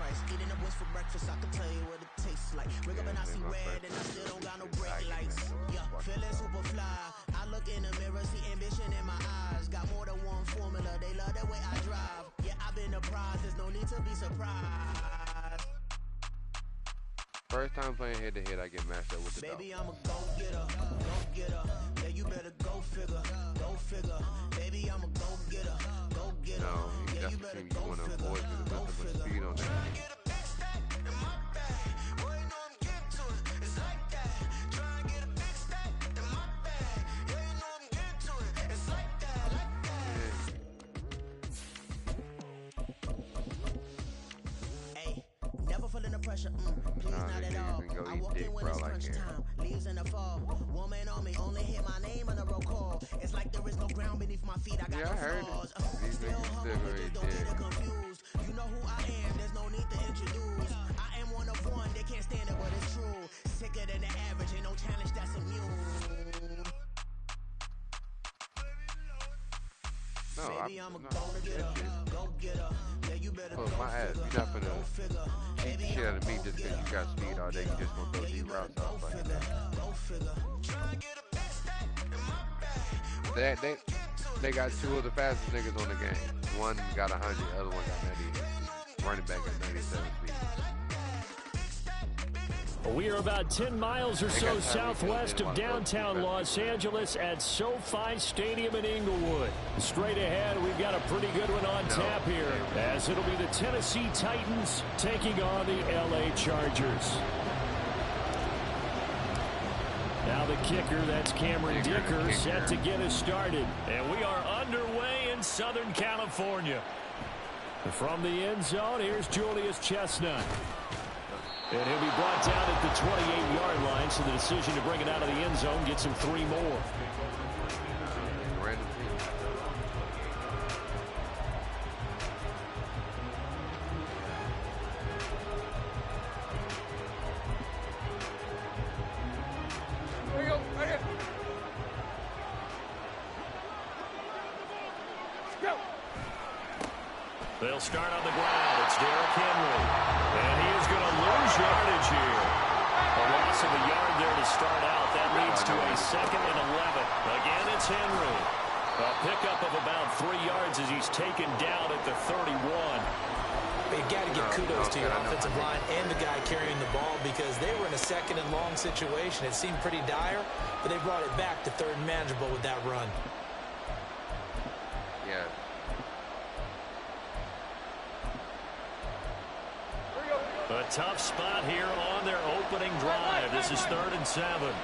price. Eating the wings for breakfast, I can tell you what it tastes like. Wake up and I see red, and I still don't got no brake lights. Yeah, feeling super fly. I look in the mirror, see ambition in my eyes. Got more than one formula, they love the way I drive. Yeah, I've been a prize, there's no need to be surprised. First time playing head to head, I get matched up with the Baby, I'm a go-getter, go-getter. Yeah, you better go figure, go figure. Baby, I'm a go-getter, go-getter. No, yeah, that's you the better team you go want to figure, avoid because go there's figure. speed on that. Trying to get a big stack in my bag. Boy, you know I'm getting to it. It's like that. Trying to get a big stack in my bag. Yeah, you know I'm getting to it. It's like that, like that. Hey, never feeling the pressure. Please not at all. I walk in when it's crunch time. Leaves in the fall. Woman on me, only hit my name on the roll call. It's like there is no ground beneath my feet. I got no flaws. Still humble, niggas don't get it confused. You know who I am, there's no need to introduce. I am one of one, they can't stand it, but it's true. Sicker than the average, ain't no challenge that's immune. No, baby, I'm a go-getter. Yeah, you better close my ass. You're not gonna beat the shit out of me just because you got speed all day. You just gonna throw these routes off like that. They got two of the fastest niggas on the game. One got 100, the other one got 90. Running back at 97 speed. We are about 10 miles or so southwest of downtown Los Angeles at SoFi Stadium in Inglewood. Straight ahead, we've got a pretty good one on tap here, as it'll be the Tennessee Titans taking on the LA Chargers. Now the kicker, that's Cameron Dicker, set to get us started. And we are underway in Southern California. From the end zone, here's Julius Chestnut. And he'll be brought down at the 28-yard line, so the decision to bring it out of the end zone gets him 3 more. There you go, right here. Go. They'll start on the ground. It's Derrick Henry. And he is going to lose yardage here. A loss of a yard there to start out. That leads to a 2nd and 11. Again, it's Henry. A pickup of about 3 yards as he's taken down at the 31. They've got to give kudos to your offensive line and the guy carrying the ball because they were in a 2nd and long situation. It seemed pretty dire, but they brought it back to 3rd and manageable with that run. Yeah. A tough spot here on their opening drive. This is 3rd and 7.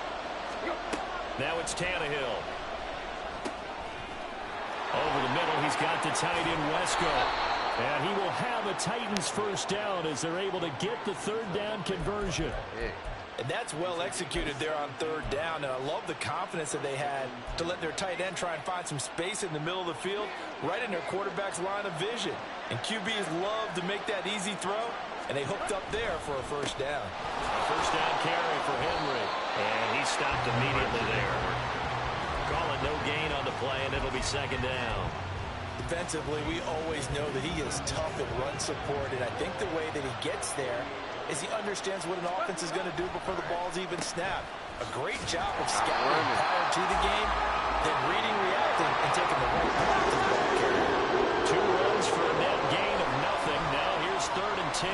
Now it's Tannehill. Over the middle, he's got the tight end Wesco. And he will have a Titans first down as they're able to get the 3rd down conversion. And that's well executed there on 3rd down. And I love the confidence that they had to let their tight end try and find some space in the middle of the field, right in their quarterback's line of vision. And QBs love to make that easy throw. And they hooked up there for a first down. First down carry for Henry. And he stopped immediately there. Calling no gain on the play, and it'll be 2nd down. Defensively, we always know that he is tough in run support. And I think the way that he gets there is he understands what an offense is going to do before the ball's even snapped. A great job of scouting prior to the game, then reading, reacting, and taking the right path to the ball carrier. 2 runs for a net gain of nothing. Now here's 3rd and 10.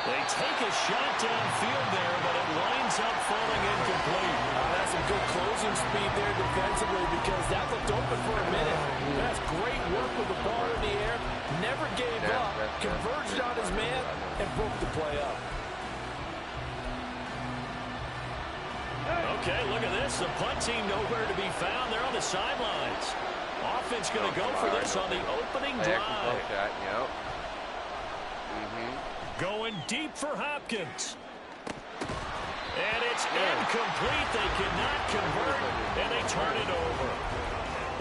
They take a shot downfield there, but it winds up falling incomplete. That's some good closing speed there defensively because that looked open for a minute. That's great work with the ball in the air. Never gave up, converged on his man, and broke the play up. Okay, look at this. The punt team nowhere to be found. They're on the sidelines. Offense going to go for this on the opening drive. Going deep for Hopkins. And it's incomplete. They cannot convert, and they turn it over.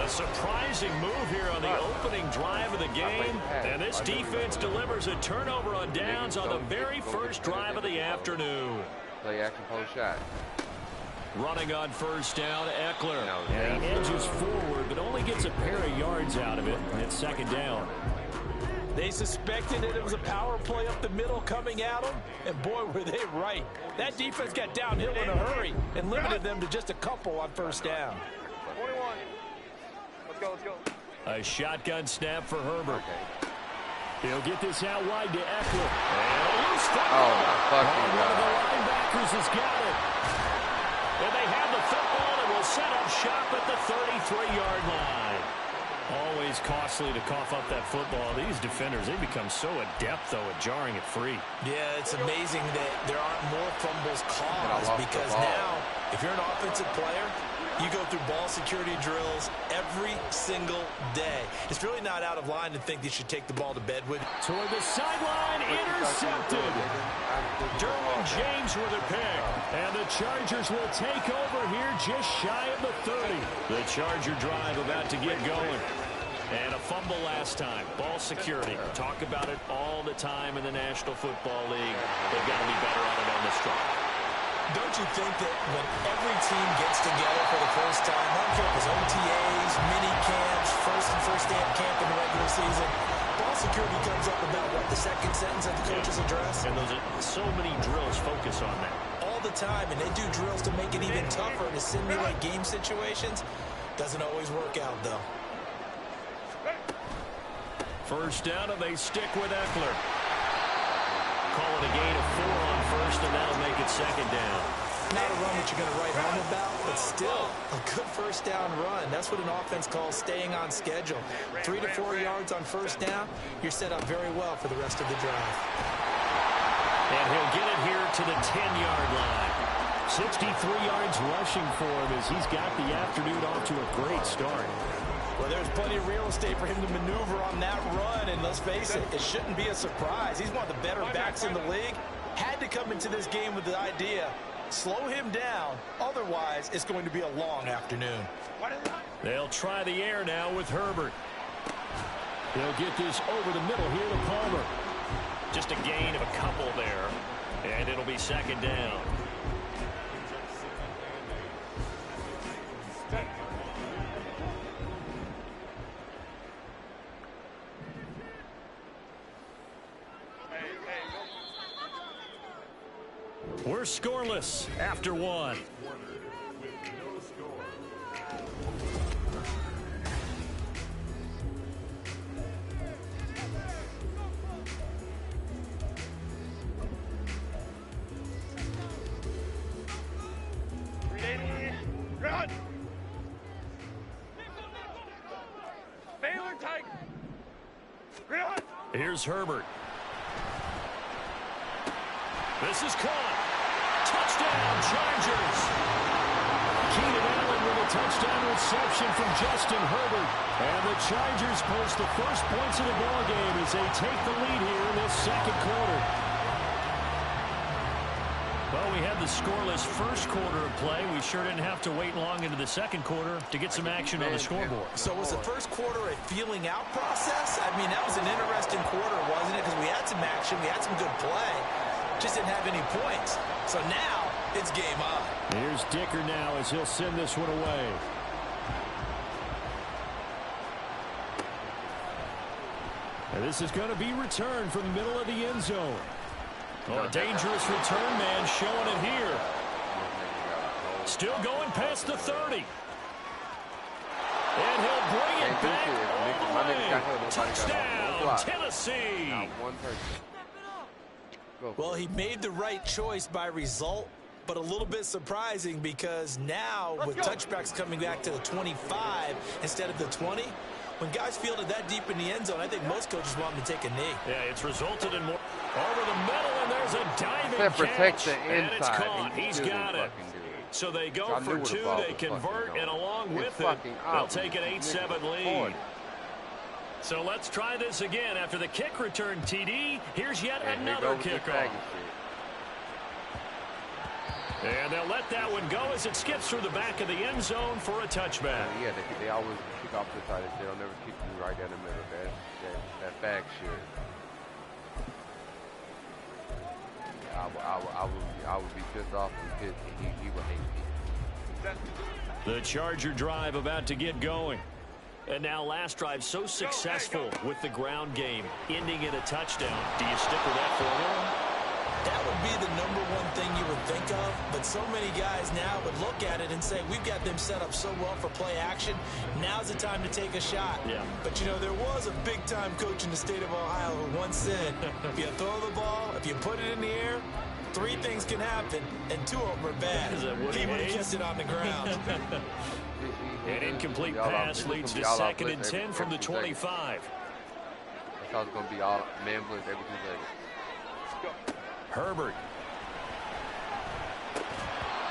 A surprising move here on the opening drive of the game. And this defense delivers a turnover on downs on the very first drive of the afternoon. Play action post shot. Running on first down, Eckler. And he edges forward, but only gets a pair of yards out of it. And it's 2nd down. They suspected that it was a power play up the middle coming at them, and boy, were they right. That defense got downhill in a hurry and limited them to just a couple on first down. 21. Let's go, let's go. A shotgun snap for Herbert. Okay. He'll get this out wide to Eckler. And a loose football. Oh, my fucking One of the God. linebackers has got it. And they have the football and will set up shop at the 33-yard line. Always costly to cough up that football. These defenders, they become so adept, though, at jarring it free. Yeah, it's amazing that there aren't more fumbles caused because now, if you're an offensive player, you go through ball security drills every single day. It's really not out of line to think they should take the ball to bed with. Toward the sideline, intercepted. Derwin James with a pick. And the Chargers will take over here just shy of the 30. The Charger drive about to get going. And a fumble last time. Ball security. Talk about it all the time in the National Football League. They've got to be better at it on this drive. Don't you think that when every team gets together for the first time, I don't care if it's OTAs, mini camps, first day of camp in the regular season, ball security comes up about, what, the second sentence of the coach's address? And those are so many drills focus on that. All the time, and they do drills to make it even tougher to simulate game situations. Doesn't always work out, though. First down, and they stick with Eckler. Call it a gain of 4 on first, and that'll make it second down. Not a run that you're going to write home about, but still a good first down run. That's what an offense calls staying on schedule. 3 to 4 yards on first down, you're set up very well for the rest of the drive. And he'll get it here to the 10-yard line. 63 yards rushing for him as he's got the afternoon off to a great start. Well, there's plenty of real estate for him to maneuver on that run, and let's face it, it shouldn't be a surprise. He's one of the better backs in the league. Had to come into this game with the idea, slow him down, otherwise it's going to be a long afternoon. They'll try the air now with Herbert. They'll get this over the middle here to Palmer. Just a gain of a couple there, and it'll be second down. We're scoreless after one. Run! Baylor Tiger! Run! Here's Herbert. This is caught. Touchdown, Chargers. Keenan Allen with a touchdown reception from Justin Herbert. And the Chargers post the first points of the ballgame as they take the lead here in this second quarter. Well, we had the scoreless first quarter of play. We sure didn't have to wait long into the second quarter to get some action on the scoreboard. So was the first quarter a feeling out process? I mean, that was an interesting quarter, wasn't it? Because we had some action, we had some good play. Just didn't have any points. So now it's game on. Here's Dicker now as he'll send this one away. And this is going to be returned from the middle of the end zone. Oh, a dangerous return man showing it here. Still going past the 30. And he'll bring it back all the way. Touchdown, Tennessee. Not one person. Well, he made the right choice by result, but a little bit surprising because now with touchbacks coming back to the 25 instead of the 20, when guys fielded that deep in the end zone, I think most coaches want them to take a knee. Yeah, it's resulted in more over the middle, and there's a diving catch. Protect the and it's inside. caught. He's got it. So they go for two, they convert, and along with it, they'll take an 8-7 lead. So let's try this again. After the kick return TD, here's yet another kickoff. And they'll let that one go as it skips through the back of the end zone for a touchback. Yeah, they always kick off the side. They'll never kick you right down the middle. That back shit. I would be pissed off if he would hate me. The Charger drive about to get going. And now last drive so successful with the ground game, ending in a touchdown. Do you stick with that formula? That would be the number one thing you would think of, but so many guys now would look at it and say, we've got them set up so well for play action. Now's the time to take a shot. Yeah. But, you know, there was a big-time coach in the state of Ohio who once said, if you throw the ball, if you put it in the air, 3 things can happen, and 2 of them are bad. He would have kept it on the ground. An incomplete pass leads to 2nd and 10 from the 25. That's how it's going to be all man blitz every 2 seconds. Herbert.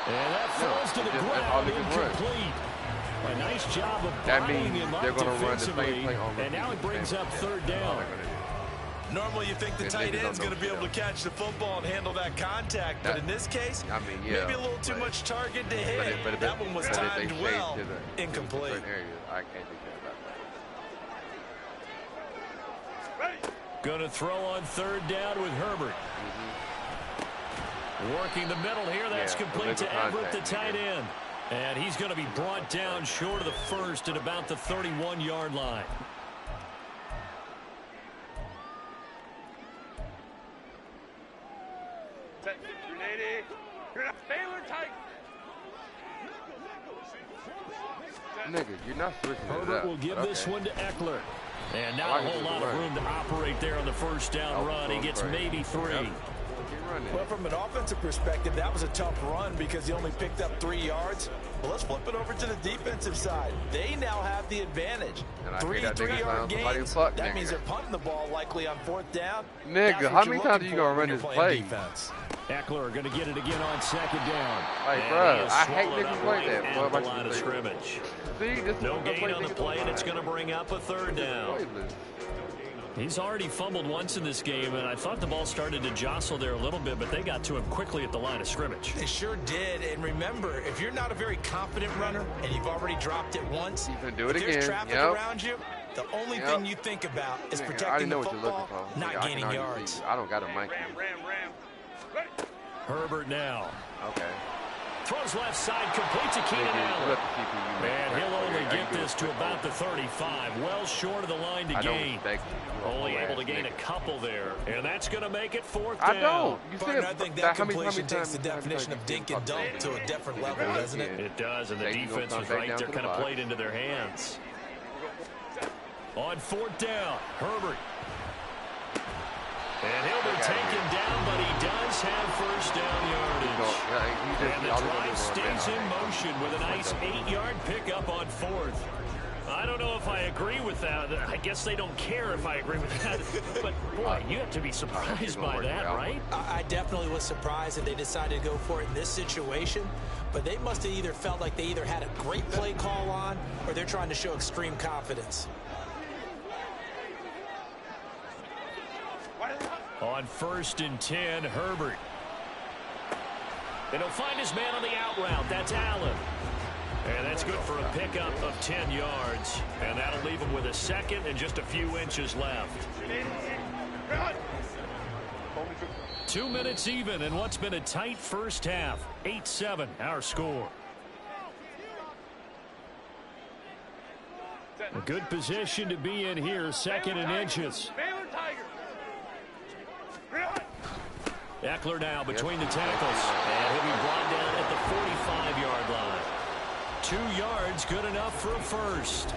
And that falls to the ground, incomplete. A nice job of buying him up defensively, and now it brings up 3rd down. Normally you think the tight end's going to be able to catch the football and handle that contact, but in this case, maybe a little too much target to hit. That one was timed well, incomplete. I can't do that. Going to throw on 3rd down with Herbert. Working the middle here, that's complete to Everett, the tight end. And he's going to be brought down short of the 1st at about the 31-yard line. Nigga, you're not switching it up. Herbert will give this one to Eckler. And not a whole lot of room to operate there on the 1st down run. He gets maybe 3. Well, from an offensive perspective, that was a tough run because he only picked up 3 yards. Well, let's flip it over to the defensive side. They now have the advantage. 3 3-yard gains. That means they're punting the ball likely on 4th down. Nigga, how many times are you going to run this play? Eckler going to get it again on 2nd down. Like, bro, I hate niggas play that. At the line of scrimmage. See, this no gain on the play, and it's going to bring up a 3rd down. He's already fumbled once in this game, and I thought the ball started to jostle there a little bit, but they got to him quickly at the line of scrimmage. They sure did, and remember, if you're not a very confident runner and you've already dropped it once, you can do it again. There's traffic around you, the only thing you think about is protecting the football, not gaining yards. I don't got a mic. Herbert now. Okay. Throws left side, complete to Keenan Allen. And he'll only get this to about the 35. Well short of the line to gain. Only able to gain a couple there. And that's going to make it 4th down. I don't. You said I think that completion takes the definition of dink and dunk to a different level, doesn't it? It does, and the defense was right there, kind of played into their hands. On 4th down, Herbert. And he'll be taken down, but he does have 1st down yardage. And the drive stays in motion with a nice 8-yard pickup on 4th. I don't know if I agree with that. I guess they don't care if I agree with that. But, boy, you have to be surprised by that, right? I definitely was surprised that they decided to go for it in this situation. But they must have either felt like they either had a great play call on or they're trying to show extreme confidence. On 1st and 10, Herbert. And he'll find his man on the out route. That's Allen. And that's good for a pickup of 10 yards. And that'll leave him with a 2nd and just a few inches left. 2 minutes even in what's been a tight 1st half. 8-7, our score. A good position to be in here, 2nd and inches. Eckler now between the tackles. And he'll be brought down at the 45-yard line. 2 yards, good enough for a 1st.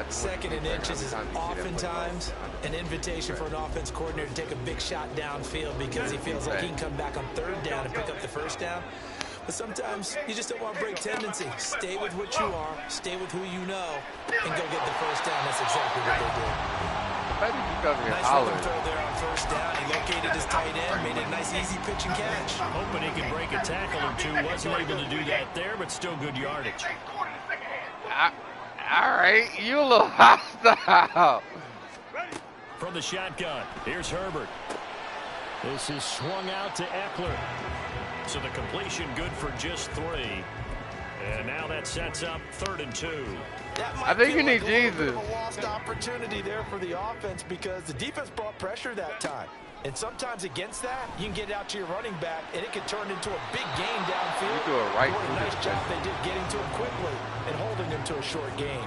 2nd and inches is oftentimes an invitation for an offense coordinator to take a big shot downfield because he feels like he can come back on 3rd down and pick up the 1st down. But sometimes you just don't want to break tendency. Stay with what you are, stay with who you know, and go get the 1st down. That's exactly what they did. Nice rhythm throw there on 1st down. He located his tight end, made it a nice easy pitch and catch. Hoping he could break a tackle or 2. Wasn't able to do that there, but still good yardage. All right, you a little hostile. From the shotgun, here's Herbert. This is swung out to Eckler. So the completion good for just 3. And now that sets up 3rd and 2. I think you need Jesus. A lost opportunity there for the offense because the defense brought pressure that time. And sometimes against that, you can get out to your running back, and it can turn into a big gain downfield. You do a right. What a nice job they did getting to him quickly and holding him to a short gain.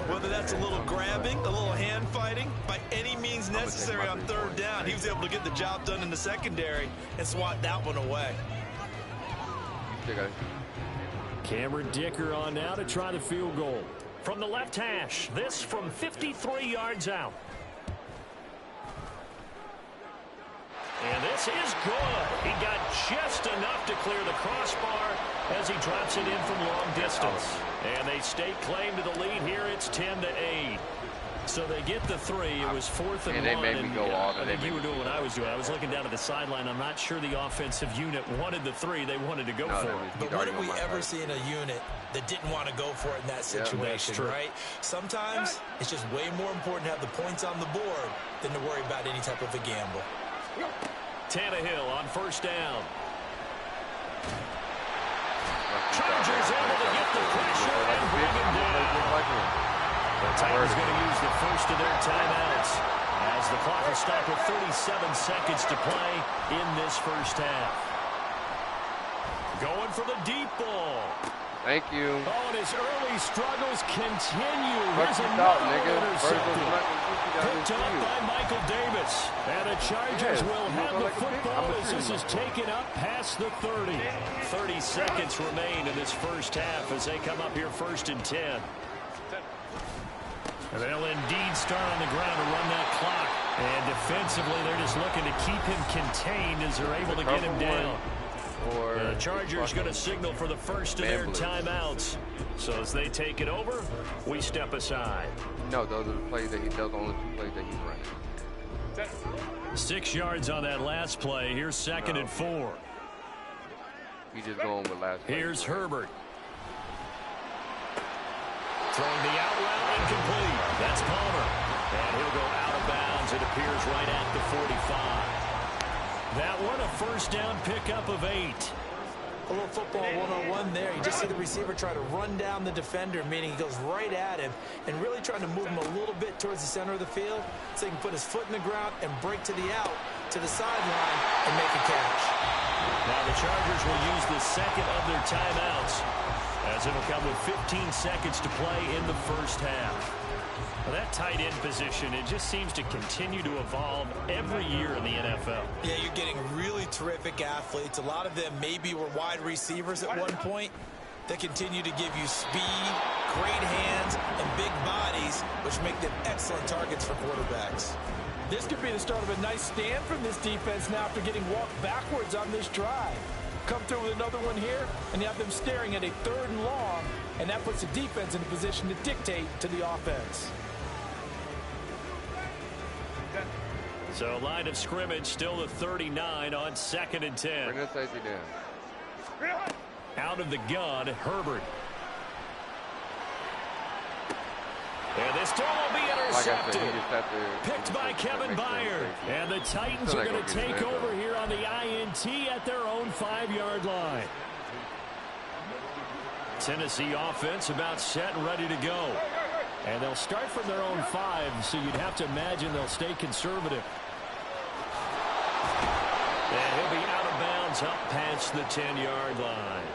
Whether that's a little grabbing, a little hand fighting, by any means necessary on third down, he was able to get the job done in the secondary and swat that one away. Cameron Dicker on now to try the field goal. From the left hash, this from 53 yards out. And this is good. He got just enough to clear the crossbar as he drops it in from long distance. And they stake claim to the lead here. It's 10-8. So they get the 3. It was 4th and 1. They made me go all the way. I think you were doing what I was doing. I was looking down at the sideline. I'm not sure the offensive unit wanted the 3. They wanted to go for it. But when did we ever see in a unit that didn't want to go for it in that situation, right? Sometimes it's just way more important to have the points on the board than to worry about any type of a gamble. Tannehill on first down. Chargers able to get the pressure and bring him down. The Titans going to use the first of their timeouts as the clock will stop with 37 seconds to play in this first half. Going for the deep ball. Thank you. Oh, and his early struggles continue. Here's another interception. Picked up by Michael Davis. And the Chargers will have the football as this is taken up past the 30. 30 seconds remain in this first half as they come up here 1st and 10. And they'll indeed start on the ground to run that clock. And defensively, they're just looking to keep him contained as they're able to get him down. The Chargers going to signal for the first of their timeouts. So as they take it over, we step aside. No, those are the plays that those are the only 2 plays that he's running. 6 yards on that last play. Here's 2nd and 4. He just going with last play. Here's Herbert. Throwing the out route incomplete. That's Palmer. And he'll go out of bounds. It appears right at the 45. That one a first down pickup of 8. A little football 101 there. You just see the receiver try to run down the defender, meaning he goes right at him and really trying to move him a little bit towards the center of the field so he can put his foot in the ground and break to the out, to the sideline, and make a catch. Now the Chargers will use the second of their timeouts as it'll come with 15 seconds to play in the first half. Well, that tight end position, it just seems to continue to evolve every year in the NFL. Yeah, you're getting really terrific athletes. A lot of them maybe were wide receivers at one point. They continue to give you speed, great hands, and big bodies, which make them excellent targets for quarterbacks. This could be the start of a nice stand from this defense now after getting walked backwards on this drive. Come through with another one here, and you have them staring at a 3rd and long, and that puts the defense in a position to dictate to the offense. So line of scrimmage still the 39 on 2nd and 10. Bring the safety down. Out of the gun, Herbert. And this throw will be intercepted. Picked by Kevin Byard. And the Titans are going to take over here on the INT at their own 5-yard line. Tennessee offense about set and ready to go. And they'll start from their own 5, so you'd have to imagine they'll stay conservative. And he'll be out of bounds up past the 10-yard line.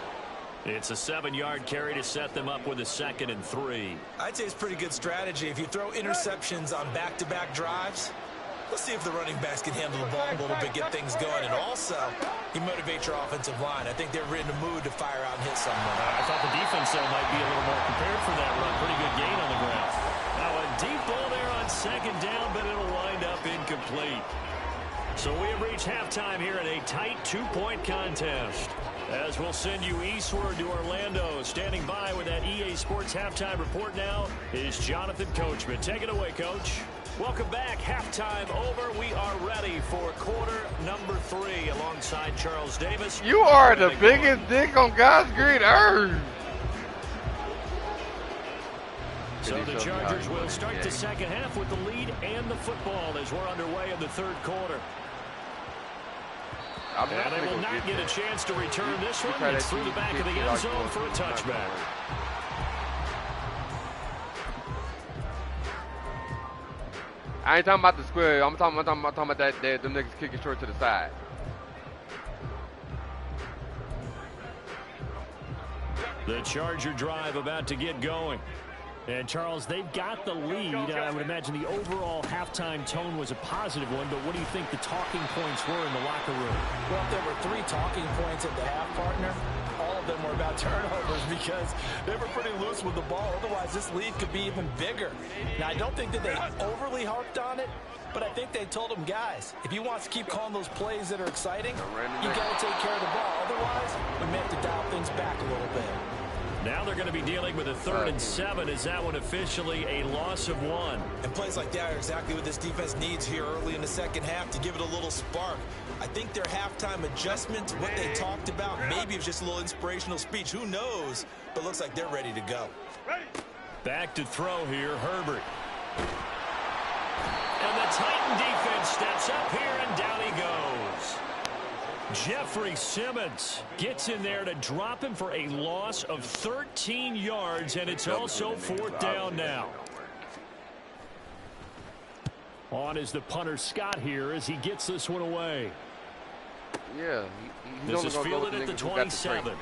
It's a 7-yard carry to set them up with a 2nd and 3. I'd say it's pretty good strategy. If you throw interceptions on back-to-back drives, let's see if the running backs can handle the ball a little bit, get things going. And also, you motivate your offensive line. I think they're in the mood to fire out and hit someone. I thought the defense, though, might be a little more prepared for that run. Pretty good gain on the ground. Now a deep ball there on 2nd down, but it'll wind up incomplete. So we have reached halftime here in a tight 2-point contest. As we'll send you eastward to Orlando. Standing by with that EA Sports halftime report now is Jonathan Coachman. Take it away, Coach. Welcome back. Halftime over. We are ready for quarter number 3 alongside Charles Davis. You are the biggest dick on God's green earth. So the Chargers will start the second half with the lead and the football as we're underway in the 3rd quarter. And they will not get a chance to return this one. It's through the back of the end zone for a touchback. I ain't talking about the square. I'm talking about that them niggas kicking short to the side. The Charger drive about to get going. And, Charles, they've got the lead. I would imagine the overall halftime tone was a positive one, but what do you think the talking points were in the locker room? Well, if there were 3 talking points at the half, partner, all of them were about turnovers because they were pretty loose with the ball. Otherwise, this lead could be even bigger. Now, I don't think that they overly harped on it, but I think they told them, guys, if you want to keep calling those plays that are exciting, you got to take care of the ball. Otherwise, we may have to dial things back a little bit. Now they're going to be dealing with a 3rd and 7. Is that one officially a loss of 1? And plays like that are exactly what this defense needs here early in the second half to give it a little spark. I think their halftime adjustment, what they talked about, maybe it was just a little inspirational speech. Who knows? But looks like they're ready to go. Back to throw here, Herbert. And the Titan defense steps up here, and down he goes. Jeffrey Simmons gets in there to drop him for a loss of 13 yards, and it's also 4th down now. On is the punter Scott here as he gets this one away. Yeah. This is fielded at the 27.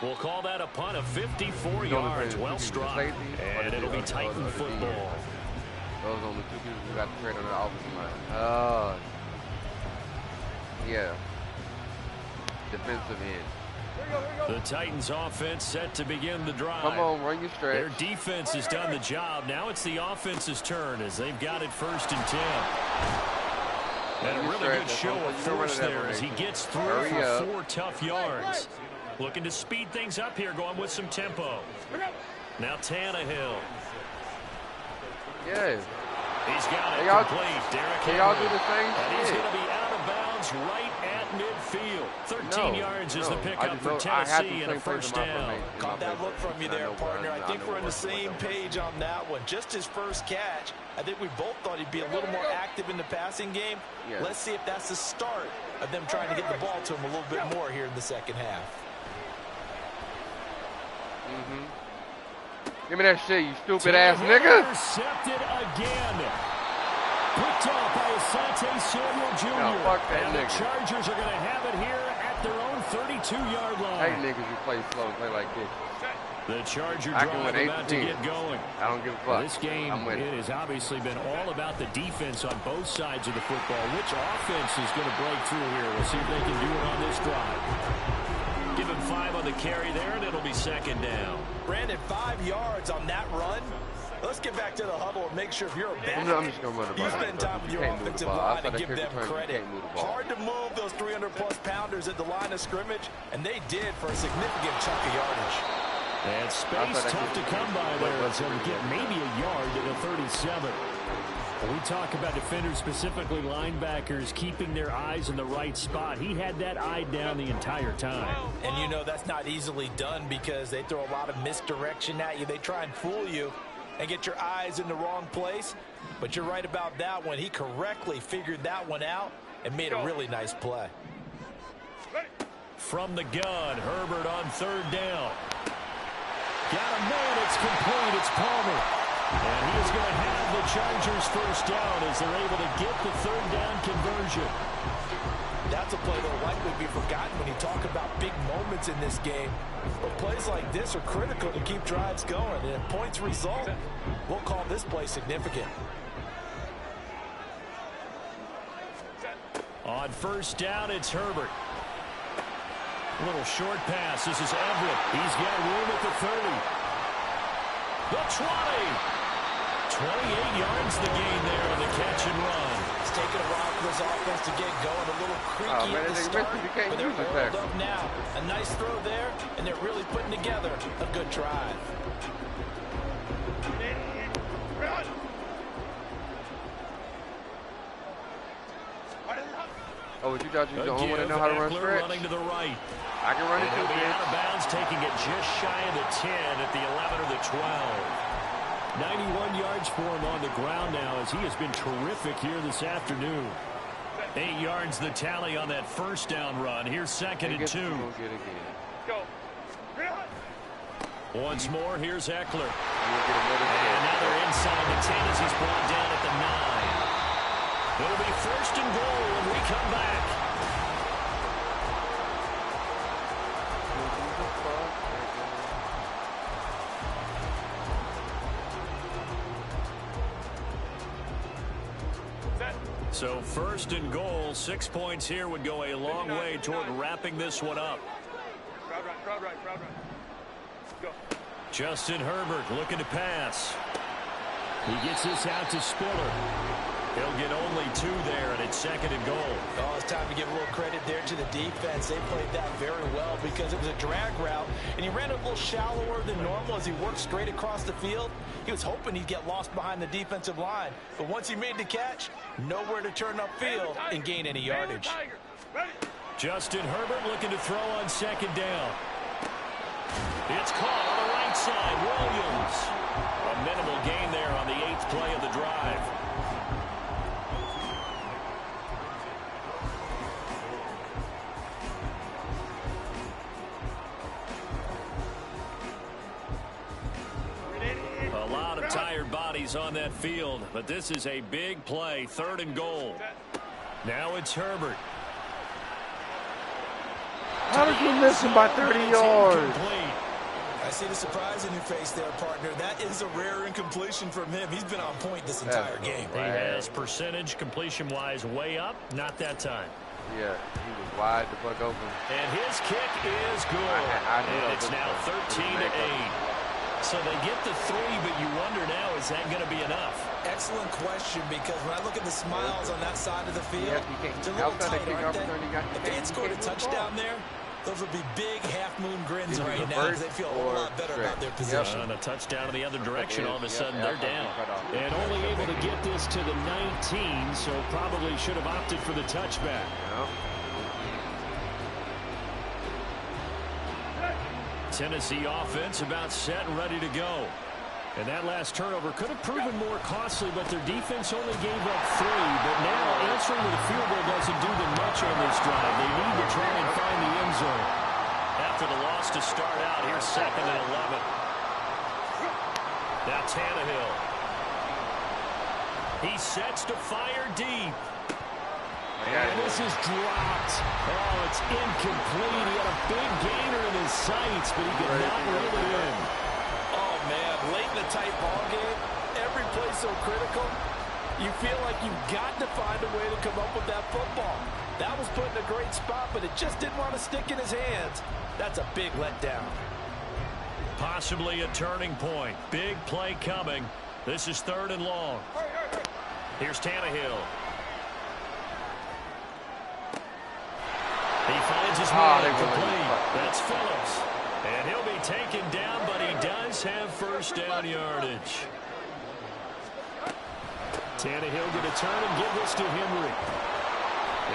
We'll call that a punt of 54 yards. Well struck, and it'll be Titan football. Those are the 2 people who got the trade on the offensive line. Yeah. Defensive end. The Titans offense set to begin the drive. Come on, run your stretch. Their defense has done the job. Now it's the offense's turn as they've got it 1st and 10. And a really good show of force there as he gets through for 4 tough yards. Looking to speed things up here, going with some tempo. Now Tannehill. Yeah. He's got it complete. Can y'all do the same shit? And he's going to be out of bounds right at midfield. 13 yards is the pickup for Tennessee and a 1st down. Caught that look from you there, partner. I think we're on the same page on that one. Just his first catch. I think we both thought he'd be a little more active in the passing game. Yes. Let's see if that's the start of them trying to get the ball to him a little bit more here in the second half. Give me that shit, you stupid ass nigga. Intercepted again. Picked off by Asante Samuel Jr. No, fuck that and nigga. The Chargers are going to have it here at their own 32-yard line. I hate niggas who play slow and play like this. The Charger drive about to get going. I don't give a fuck. This game, it has obviously been all about the defense on both sides of the football. Which offense is going to break through here? We'll see if they can do it on this drive. Give him 5 on the carry there, and it'll be 2nd down. Brandon, 5 yards on that run. Let's get back to the huddle and make sure if you're a back, I'm just gonna run the ball. you spend time with your offensive line and give them credit. Hard to move those 300-plus pounders at the line of scrimmage, and they did for a significant chunk of yardage. And space tough to come by there, so we get maybe a yard to the 37. We talk about defenders, specifically linebackers, keeping their eyes in the right spot. He had that eye down the entire time. And you know that's not easily done because they throw a lot of misdirection at you. They try and fool you and get your eyes in the wrong place. But you're right about that one. He correctly figured that one out and made a really nice play. From the gun, Herbert on 3rd down. Got a man, it's complete, it's Palmer. And he is going to have the Chargers 1st down as they're able to get the 3rd down conversion. That's a play that will likely be forgotten when you talk about big moments in this game. But plays like this are critical to keep drives going. And if points result, we'll call this play significant. On 1st down, it's Herbert. A little short pass. This is Everett. He's got room at the 30. The 20. 28 yards the gain there on the catch and run. It's taking a while for this offense to get going. A little creaky at the start, but they're rolled up now. A nice throw there, and they're really putting together a good drive. Oh, you thought you was the only one to know how to run stretch? Running to the right. I can run it too, He'll be out of bounds, taking it just shy of the 10 at the 11 or the 12. 91 yards for him on the ground now as he has been terrific here this afternoon. 8 yards the tally on that 1st down run. Here's 2nd and 2. Go. Once more, here's Eckler. And now they're inside the 10 as he's brought down at the 9. It'll be 1st and goal when we come back. So 1st and goal, 6 points here would go a long way toward wrapping this one up. Crowd right. Go. Justin Herbert looking to pass. He gets this out to Spiller. He'll get only 2 there, and it's 2nd and goal. Oh, it's time to give a little credit there to the defense. They played that very well because it was a drag route, and he ran a little shallower than normal as he worked straight across the field. He was hoping he'd get lost behind the defensive line, but once he made the catch, nowhere to turn upfield and gain any yardage. Justin Herbert looking to throw on 2nd down. It's caught on the right side. Williams. A minimal gain there on the 8th play of the drive. A lot of tired bodies on that field, but this is a big play. 3rd and goal. Now it's Herbert. How did you miss him by 30 yards? I see the surprise in your face there, partner. That is a rare incompletion from him. He's been on point this entire game. He has percentage completion-wise way up. Not that time. Yeah, he was wide the fuck open. And his kick is good. And it's now 13-8. So they get the 3, but you wonder now, is that going to be enough? Excellent question, because when I look at the smiles on that side of the field, it's a little tight, aren't they? If they had scored a touchdown there, those would be big half-moon grins right now. They feel a whole lot better about their position. And a touchdown in the other direction, all of a sudden they're down. And only able to get this to the 19, so probably should have opted for the touchback. Tennessee offense about set and ready to go. And that last turnover could have proven more costly, but their defense only gave up 3. But now answering with a field goal doesn't do them much on this drive. They need to try and find the end zone. After the loss to start out, here's 2nd and 11. Now Tannehill. He sets to fire deep. And this is dropped. Oh, it's incomplete. He had a big gainer in his sights, but he could not reel it in. Oh, man, late in the tight ball game, every play so critical, you feel like you've got to find a way to come up with that football. That was put in a great spot, but it just didn't want to stick in his hands. That's a big letdown. Possibly a turning point. Big play coming. This is 3rd and long. Here's Tannehill. He finds his man complete. That's Phillips. And he'll be taken down, but he does have 1st down yardage. Tannehill going to turn and give this to Henry.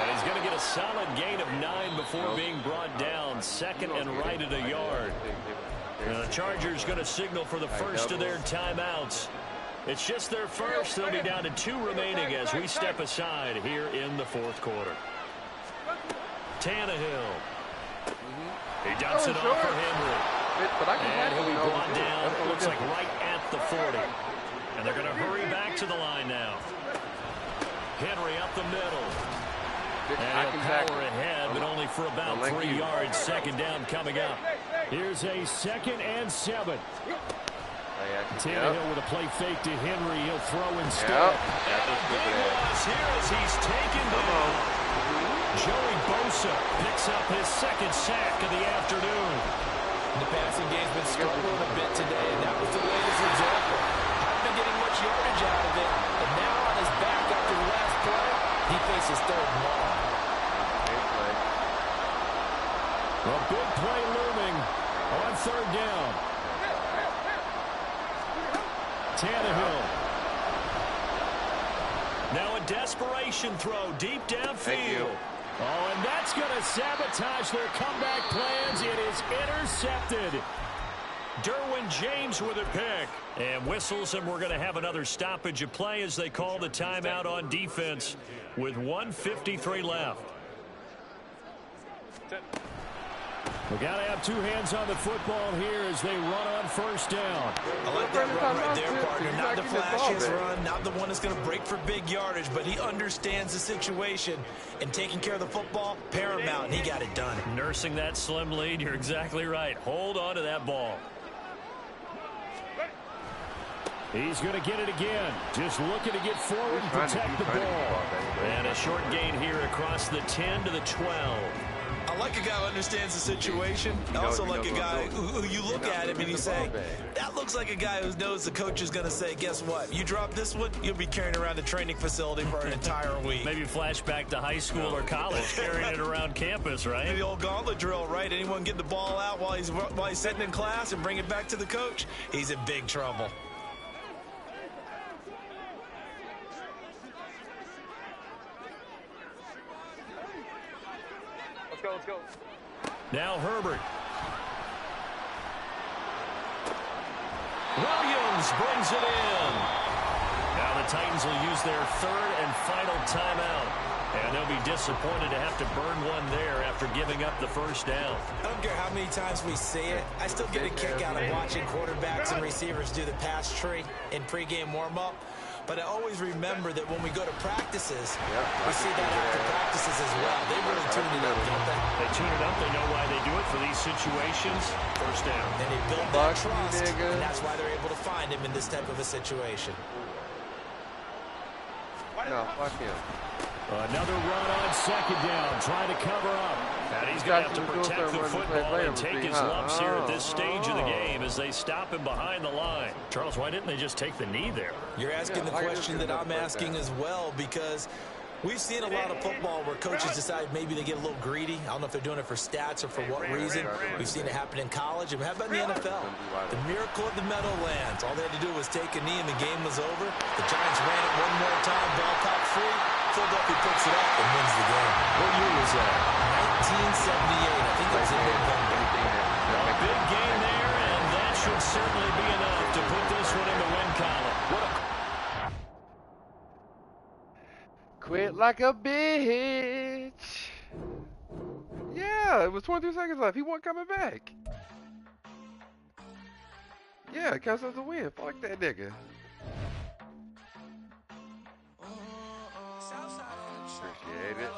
And he's going to get a solid gain of 9 before being brought down. 2nd and right at a yard. And the Chargers going to signal for the first of their timeouts. It's just their first. They'll be down to 2 remaining as we step aside here in the 4th quarter. Tannehill. He dumps it off for Henry. And he'll be brought down, it looks like right at the 40. And they're going to hurry back to the line now. Henry up the middle. And a power ahead, but only for about 3 yards. 2nd down coming up. Here's a 2nd and 7. Tannehill with a play fake to Henry. He'll throw instead. And a big loss here as he's taken down. Joey Bosa picks up his 2nd sack of the afternoon. The passing game's been struggling a bit today, and that was the latest example. Haven't been getting much yardage out of it, and now on his back after the last play, he faces 3rd and long. A big play looming on 3rd down. Tannehill. Now a desperation throw deep downfield. Oh, and that's going to sabotage their comeback plans. It is intercepted. Derwin James with a pick. And whistles, and we're going to have another stoppage of play as they call the timeout on defense with 1:53 left. We got to have 2 hands on the football here as they run on 1st down. I like that run right there, partner. Not the flashiest run, not the one that's going to break for big yardage, but he understands the situation, and taking care of the football, paramount, and he got it done. Nursing that slim lead, you're exactly right. Hold on to that ball. He's going to get it again. Just looking to get forward and protect the ball. And a short gain here across the 10 to the 12. I like a guy who understands the situation. I also like a guy who you look at him and you say, that looks like a guy who knows the coach is going to say, guess what? You drop this one, you'll be carrying around the training facility for an entire week. Maybe flashback to high school or college, carrying it around campus, right? The old gauntlet drill, right? Anyone get the ball out while he's sitting in class and bring it back to the coach? He's in big trouble. Let's go. Now Herbert. Williams brings it in. Now the Titans will use their third and final timeout. And they'll be disappointed to have to burn one there after giving up the first down. I don't care how many times we see it. I still get a kick out of watching quarterbacks and receivers do the pass tree in pregame warm-up. But I always remember that when we go to practices, we see that after practices as well. They really tune it up, don't they? They tune it up. They know why they do it for these situations. First down. And they build that trust, and that's why they're able to find him in this type of a situation. No, fuck him. Another run on second down, trying to cover up. And he's going to have to protect the football and take his lumps here at this stage of the game as they stop him behind the line. Charles, why didn't they just take the knee there? You're asking the question that I'm asking as well, because we've seen a lot of football where coaches decide maybe they get a little greedy. I don't know if they're doing it for stats or for what reason. We've seen it happen in college. And how about in the NFL? The miracle of the Meadowlands. All they had to do was take a knee and the game was over. The Giants ran it one more time, ball caught free. Philadelphia picks it up and wins the game. What year was that? 1978. I think it was in November. A big game there, and that should certainly be enough to put this one in the win column. Quit like a bitch. Yeah, it was 22 seconds left. He wasn't coming back. Yeah, it counts as a win. Fuck that nigga. Appreciate it.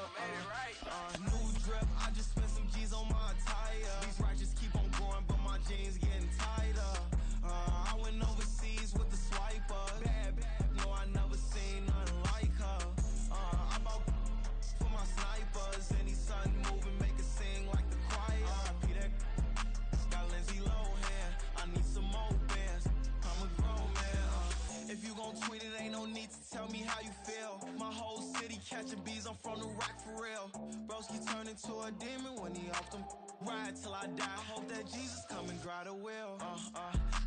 New drip, I just spent some G's on my attire. These righteous keep on going, but my jeans getting tighter. I went overseas with the swiper. Bad, no, I never seen nothing like her. I bought for my snipers. Any sun moving, make it sing like the choir. Peter got Lindsay Lohan. I need some more bands. I'm a grown man. If you gon' tweet it, ain't no need to tell me how you feel. My whole city catching bees, I'm from the rack for real. Broski turn into a demon when he off them. Ride till I die. I hope that Jesus come and grab the wheel.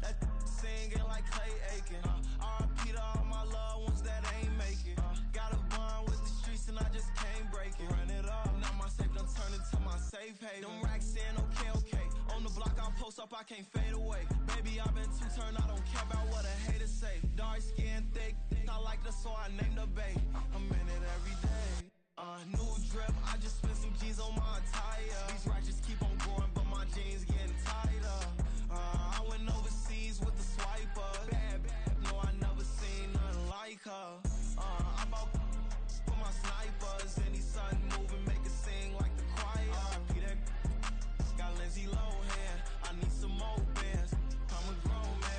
That singing like Clay Aiken. R.I.P. to all my loved ones that ain't make it. Got a bond with the streets and I just can't break it. Run it up, now my safe done turn into my safe haven. Them racks in, okay. On the block I post up, I can't fade away. Baby, I've been too turned, I don't care about what a hater say. Dark skin, thick, I like the so I named the babe. I'm in it every day. New drip, I just spent some G's on my attire. These righteous keep on growing, but my jeans getting tighter. I went overseas with the swiper. Bad, no, I never seen nothing like her. I bought for my snipers. Any sun moving, make it sing like the choir. Peter got Lindsay Lohan. I need some more bands. I'm a grown man.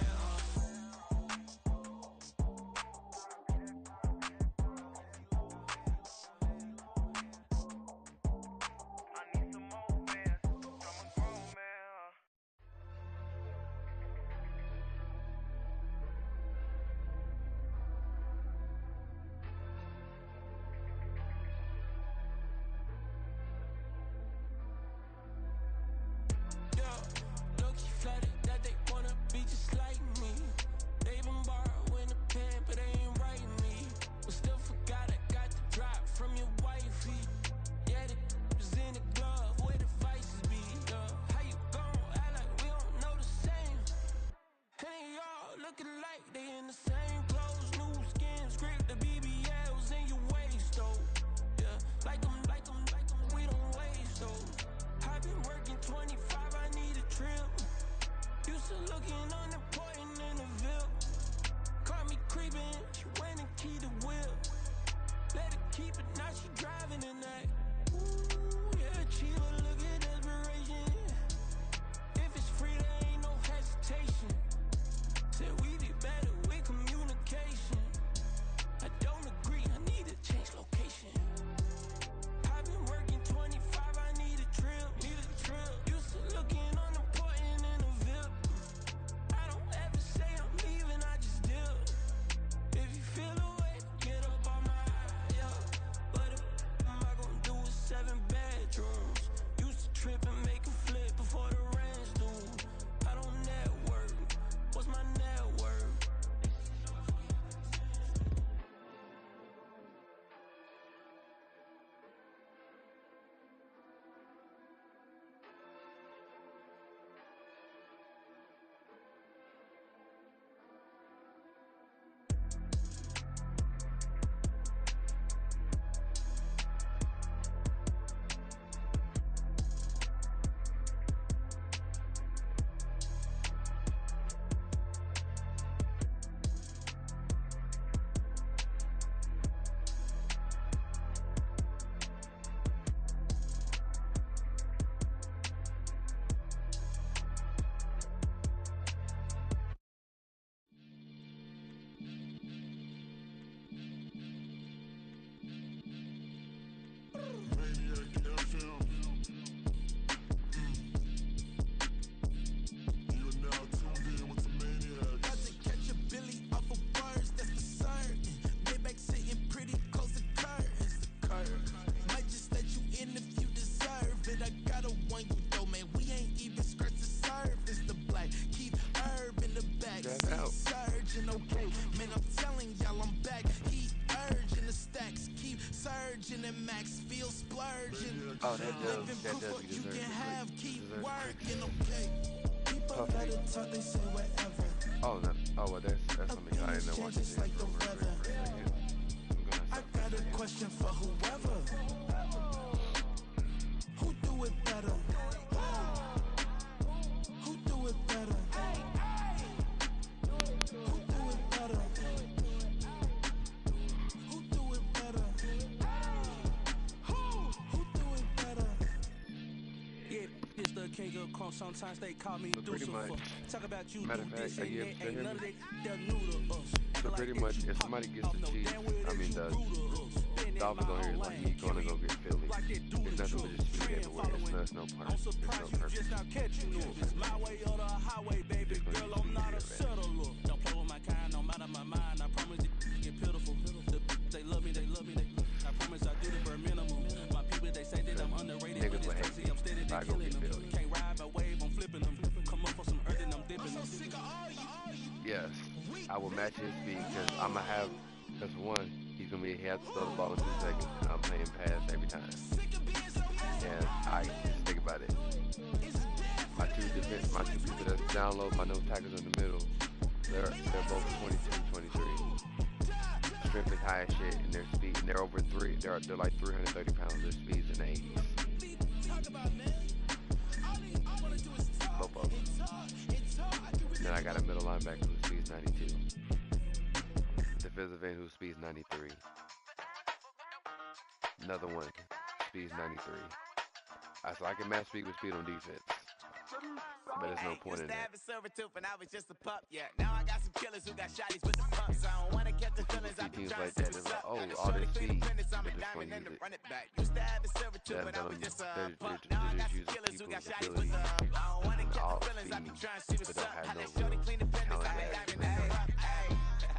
Said we be better, we can virgin and Max feel splurging. Oh, that does be You deserved. can have, keep Deserved. working, okay. People better talk, they say whatever. Oh, no. Oh, well, that's something I didn't know what to say Like the for a weather. second. I got a question for whoever. Who do it better? Who do it better? Who do it better? Who do it better? Who do it better? Yeah, it's the king of crunk. Sometimes they call me Lucifer. Talk about you do this and that. Ain't none of that. They're new to us. So pretty much, if somebody gets the Chiefs, the Dolphins on here, like, he's gonna go get Philly. It's nothing but just speed everywhere. It's no point. It's no purpose. My way or the highway, baby girl, I'm not a settler. Don't play with my kind, no matter my mind. I promise it get pitiful. They love me, they love me, they love me. I promise I do the bare minimum. My people, they say that I'm underrated, but it's crazy. I'm steady, they killing them. Can't ride my wave, I'm flipping them. Come up for some earth and I'm dipping them. Yes, I will match his speed because I'm gonna have. Because one, he has to throw the ball in 2 seconds, and I'm playing pass every time. And I just think about it. My two people that's down low, my nose tackles in the middle, they're both 22, 23. Strength is high as shit, and their speed, and they're over 3. They're like 330 pounds. Their speed's in the 80s. Both of them. Then I got a middle linebacker who speeds 92. Defensive end who speeds 93. Another one speeds 93. So I can match speed with speed on defense. But there's no point in that. When I was just a pup, yeah. Now I got some killers who got shotties with the pumps. I don't wanna catch the feelings. I Teams like that, they're like, oh, all this speed. They're just gonna use it. Used to have a silver tooth when I was just a pup. Now I got some killers who got shotties with the I don't wanna catch the feelings. I be trying to see what's up. I let shorty clean the fenders. I'm a diamond in the rough.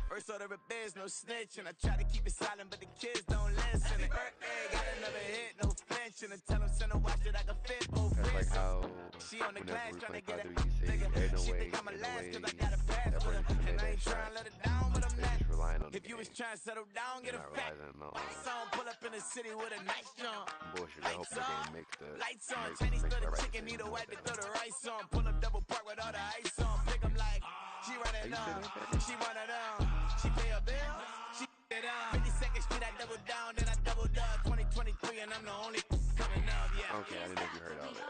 First order of biz, no snitching. I try to keep it silent, but the kids don't listen. Birthday, got another hit, no flinching. And tell them send a watch that I can fit both That's like how she on the glass trying to get it. you say, ain't no way, I'm a last cause I got a pass with her. And I ain't trying to let it down, but I'm not. If you was trying to settle down, get a fat song, pull up in the city with a nice jump. Bullshit, I hope they mix the lights on, Chinese throw the chicken, need a wipe to throw the rice on. Pull up double park with all the ice on. Pick 'em like, she run it down, she run it down. She pay a bill, she it on. 52nd Street, I double down, then I double up. 2023, and I'm the only coming up, yeah. Okay, I didn't know if you heard all that.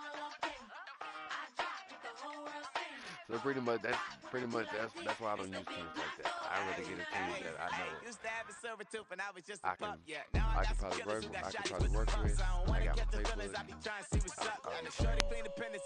So pretty much that's why I don't use teams like that. I rather get a team that I know I can probably work with. I got my playbook.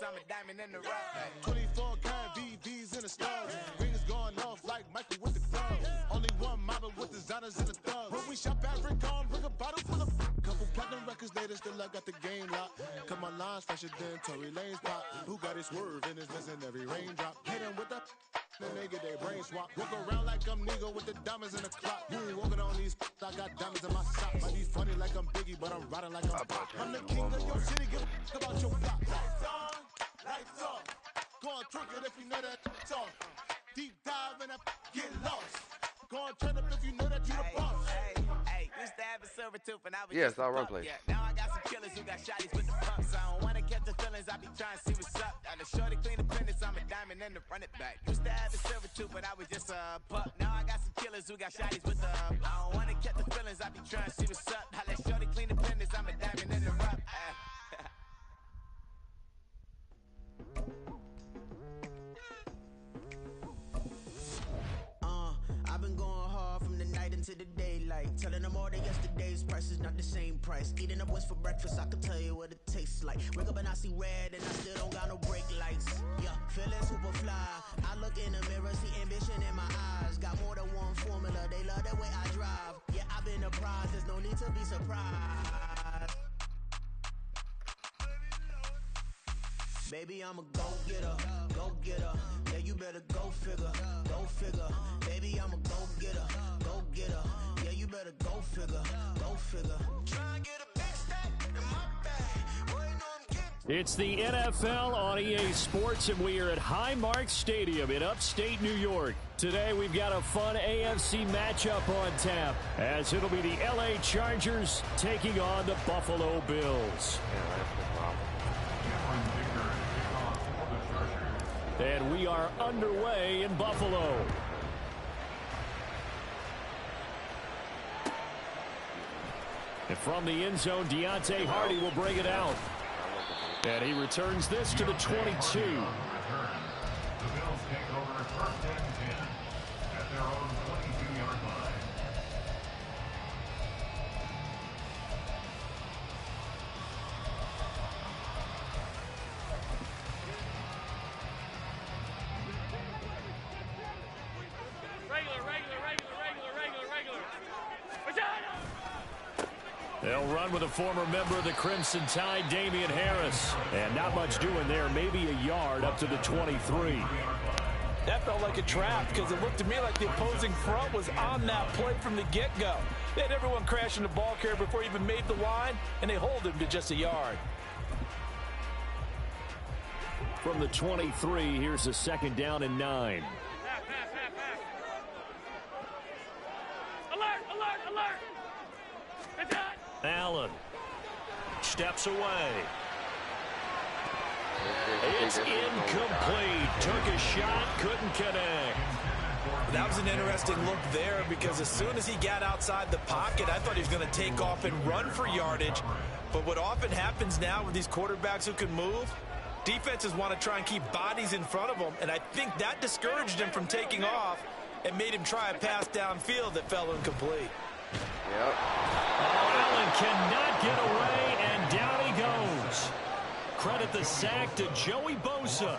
I'm a diamond in the rough. 24 karat VVs in the stars. Rings going off like Michael with the gloves. Only one model with designers in the thugs. When we shop at Rincon, bring a bottle full of couple platinum records later, still I got the game locked. Cut my lines fresher than Tory Lane's pop. Who got his swerve and is missing every raindrop. Hit him with the then they get their brain swap. Walk around like I'm Nigo with the diamonds in the clock. You ain't walking on these I got diamonds in my sock. Might be funny like I'm Biggie, but I'm riding like I'm Pop. I'm the king of your city, give a about your block. Lights on, lights off. Go on, trick it if you know that talk. Deep dive and get lost. Go on, turn up if you know that you the boss. Used to have a silver tooth when I was yes, I'll run play. Yeah, now I got some killers who got shotties with the pumps. I don't wanna catch the feelings, I be trying to see what's up. Got the shorty clean the pendants, I'm a diamond and the run it back. Used to have a silver tooth when I was just a pup. Now I got some killers who got shotties with the I don't wanna catch the feelings, I be trying to see what's up. I let shorty clean the pendants, I'm a diamond in the rough. I've been going hard from the night into the daylight. Telling them all that yesterday's price is not the same price. Eating up what's for breakfast, I can tell you what it tastes like. Wake up and I see red and I still don't got no brake lights. Yeah, feeling super fly. I look in the mirror, see ambition in my eyes. Got more than one formula, they love the way I drive. Yeah, I've been apprised, there's no need to be surprised. Baby, I'm a go-getter, go-getter. Yeah, you better go figure, go figure. Baby, I'm a go-getter, go-getter. Yeah, you better go figure, go figure. Try and get a big stack in my bag. Boy, you know I'm getting. It's the NFL on EA Sports, and we are at Highmark Stadium in upstate New York. Today we've got a fun AFC matchup on tap, as it'll be the LA Chargers taking on the Buffalo Bills. And we are underway in Buffalo. And from the end zone, Deontay Hardy will bring it out. And he returns this to the 22. The Bills take over first and 10 at their own 22-yard line. They'll run with a former member of the Crimson Tide, Damian Harris. And not much doing there, maybe a yard up to the 23. That felt like a trap because it looked to me like the opposing front was on that play from the get-go. They had everyone crashing the ball carrier before he even made the line, and they hold him to just a yard. From the 23, here's a 2nd down and 9. Allen steps away. It's incomplete. Took a shot, couldn't connect. That was an interesting look there because as soon as he got outside the pocket, I thought he was going to take off and run for yardage. But what often happens now with these quarterbacks who can move, defenses want to try and keep bodies in front of them, and I think that discouraged him from taking off and made him try a pass downfield that fell incomplete. Yep. Allen cannot get away, and down he goes. Credit the sack to Joey Bosa.